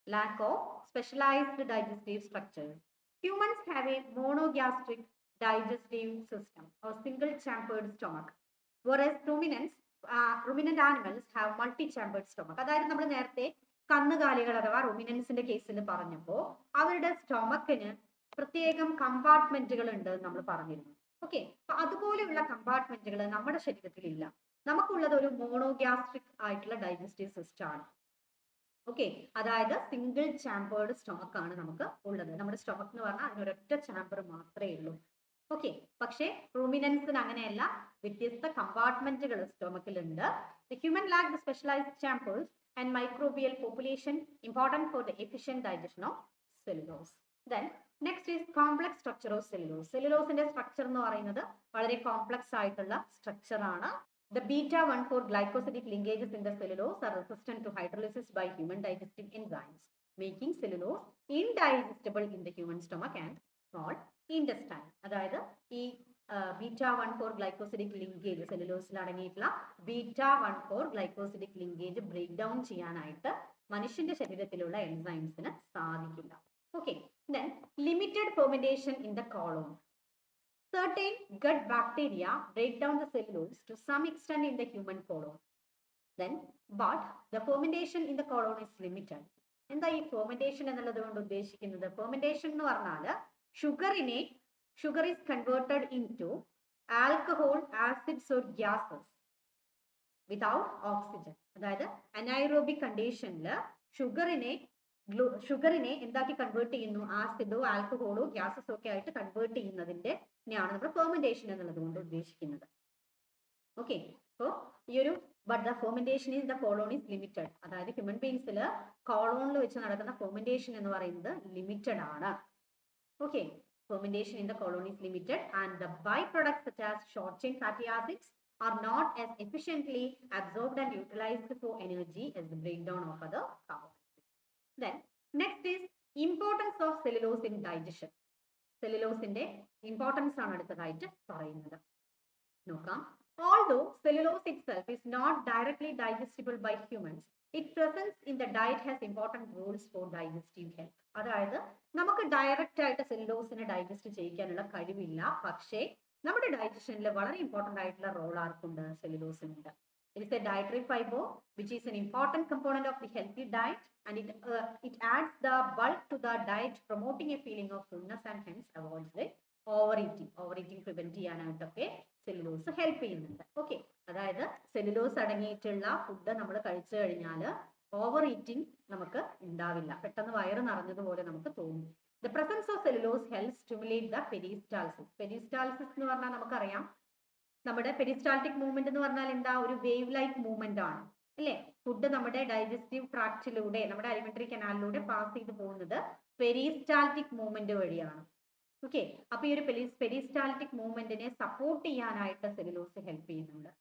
Lack of specialized digestive structures. Humans have a monogastric digestive system or single-chambered stomach, whereas ruminant animals have multi-chambered stomach. അതായത് നമ്മൾ നേരത്തെ കന്നുകാലികൾ അഥവാ റുമിനൻസിന്റെ കേസിൽ പറഞ്ഞപ്പോൾ അവരുടെ സ്റ്റൊമക്കിന് പ്രത്യേകം കമ്പാർട്ട്മെന്റുകൾ ഉണ്ട് നമ്മൾ പറഞ്ഞിരുന്നു. ഓക്കെ, അപ്പൊ അതുപോലെയുള്ള കമ്പാർട്ട്മെന്റുകൾ നമ്മുടെ ശരീരത്തിൽ ഇല്ല. നമുക്കുള്ളത് ഒരു മോണോഗ്യാസ്ട്രിക് ആയിട്ടുള്ള ഡൈജസ്റ്റീവ് സിസ്റ്റം ആണ്. ഓക്കെ, അതായത് സിംഗിൾ ചാമ്പേർഡ് സ്റ്റൊമക്ക് ആണ് നമുക്ക് ഉള്ളത്. നമ്മുടെ സ്റ്റൊമക്ക് എന്ന് പറഞ്ഞാൽ അതിനൊരൊറ്റ ചാമ്പർ മാത്രമേ ഉള്ളൂ. ഓക്കെ, പക്ഷേ റൂമിനൻസിന് അങ്ങനെയല്ല, വ്യത്യസ്ത കമ്പാർട്ട്മെന്റുകൾ സ്റ്റൊമക്കിലുണ്ട്. The human lack the specialized chambers and microbial population important for the efficient digestion of cellulose. Then next is complex structure of cellulose. സെല്ലുലോസിന്റെ സ്ട്രക്ചർ എന്ന് പറയുന്നത് വളരെ കോംപ്ലക്സ് ആയിട്ടുള്ള സ്ട്രക്ചർ ആണ്. The beta-1,4 glycosidic linkages in the cellulose are resistant to hydrolysis by human digestive enzymes, making cellulose indigestible in the human stomach and small intestine. അതായത് ഈ beta-1,4 glycosidic linkage സെല്ലുലോസിൽ അടങ്ങിയിട്ടുള്ള beta-1,4 glycosidic linkage break down ചെയ്യാനായിട്ട് മനുഷ്യന്റെ ശരീരത്തിലുള്ള എൻസൈംസിന് സാധിക്കില്ല. Okay, then limited fermentation in the colon. Certain gut bacteria break down the cellulose to some extent in the human colon. Then, but the fermentation in the colon is limited. എന്താ ഈ fermentation എന്നുള്ളത് കൊണ്ട് ഉദ്ദേശിക്കുന്നത്? Fermentation എന്ന് പറഞ്ഞാൽ sugar is converted into alcohol, acids or gases without oxygen. അതായത് anaerobic കണ്ടീഷനിൽ ഷുഗറിനെ എന്താക്കി കൺവേർട്ട് ചെയ്യുന്നു? ആസിഡോ ആൽക്കഹോളോ ഗ്യാസസോ ഒക്കെ ആയിട്ട് കൺവേർട്ട് ചെയ്യുന്നതിന്റെയാണ് നമ്മൾ ഫെർമെന്റേഷൻ എന്നുള്ളത് കൊണ്ട് ഉദ്ദേശിക്കുന്നത്. ഓക്കെ, സോ ഈ ഒരു but the fermentation in the colon is limited. അതായത് ഹ്യൂമൻ ബീങ്സിൽ കോളോണിൽ വെച്ച് നടക്കുന്ന ഫെർമെന്റേഷൻ എന്ന് പറയുന്നത് ലിമിറ്റഡ് ആണ്. Okay, fermentation in the colon is limited and the by products such as short chain fatty acids are not as efficiently absorbed and utilized for energy as the breakdown of other carbohydrates. Then next is importance of cellulose in digestion. സെല്ലുലോസിന്റെ importance ആണ് അടുത്തതായിട്ട് പറയുന്നത്. നോക്കാം. Although cellulose itself is not directly digestible by humans, its presence in the diet has important roles for digestive health. അതായത് നമുക്ക് direct ആയിട്ട് സെല്ലുലോസിനെ digest ചെയ്യിക്കാനുള്ള കഴിവില്ല, പക്ഷേ നമ്മുടെ ഡൈജഷനിൽ വളരെ ഇമ്പോർട്ടന്റ് ആയിട്ടുള്ള role ആർക്കുണ്ട്? സെല്ലുലോസിനുണ്ട്. It is a dietary fiber which is an important component of the healthy diet, and it adds the bulk to the diet, promoting a feeling of fullness and hence avoids the overeating prevent ചെയ്യാനായിട്ടൊക്കെ cellulose help ചെയ്യുന്നുണ്ട്. Okay, അതായത് cellulose അടങ്ങിയിട്ടുള്ള food നമ്മൾ കഴിച്ചു കഴിഞ്ഞാൽ over eating നമുക്ക് ഉണ്ടാവില്ല, പെട്ടെന്ന് വയറ് നിറഞ്ഞതുപോലെ നമുക്ക് തോന്നും. The presence of cellulose helps stimulate the peristalsis. Peristalsis എന്ന് പറഞ്ഞാൽ നമുക്കറിയാം, നമ്മുടെ പെരിസ്റ്റാൾട്ടിക് മൂവ്മെന്റ് എന്ന് പറഞ്ഞാൽ എന്താ? ഒരു വേവ് ലൈക്ക് മൂവ്മെന്റ് ആണ് അല്ലേ? ഫുഡ് നമ്മുടെ ഡൈജസ്റ്റീവ് ട്രാക്റ്റിലൂടെ, നമ്മുടെ അലിമെന്ററി കനാലിലൂടെ പാസ് ചെയ്ത് പോകുന്നത് പെരിസ്റ്റാൾട്ടിക് മൂവ്മെന്റ് വഴിയാണ്. ഓക്കെ, അപ്പൊ ഈ ഒരു പെരിസ്റ്റാൾട്ടിക് മൂവ്മെന്റിനെ സപ്പോർട്ട് ചെയ്യാനായിട്ട് സെല്ലുലോസ് ഹെൽപ്പ് ചെയ്യുന്നുണ്ട്.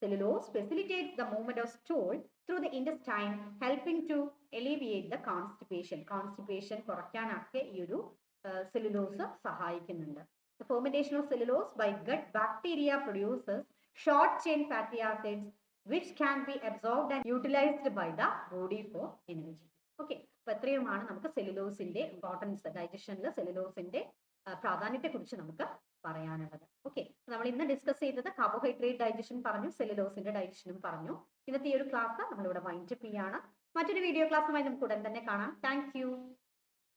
Cellulose facilitates the movement of stool through the intestine, helping to alleviate the constipation. Constipation കുറയ്ക്കാനൊക്കെ ഈ ഒരു സെല്ലുലോസ് സഹായിക്കുന്നുണ്ട്. The fermentation of cellulose by gut bacteria produces short chain fatty acids which can be absorbed and utilized by the body for energy. Okay, അപ്പോൾ ഇത്രയുമാണ് നമുക്ക് സെല്ലുലോസിന്റെ importance, ഡൈജഷനിൽ സെല്ലുലോസിന്റെ പ്രാധാന്യത്തെ കുറിച്ച് നമുക്ക് പറയാനുള്ളത്. ഓക്കെ, നമ്മൾ ഇന്ന് ഡിസ്കസ് ചെയ്തത് കാർബോഹൈഡ്രേറ്റ് ഡൈജഷൻ പറഞ്ഞു, സെല്ലുലോസിന്റെ ഡൈജഷനും പറഞ്ഞു. ഇന്നത്തെ ഈ ഒരു ക്ലാസ് നമ്മളിവിടെ വൈൻഡപ്പ് ചെയ്യാണ്. മറ്റൊരു വീഡിയോ ക്ലാസ്സുമായി നമുക്ക് ഉടൻ തന്നെ കാണാം. താങ്ക്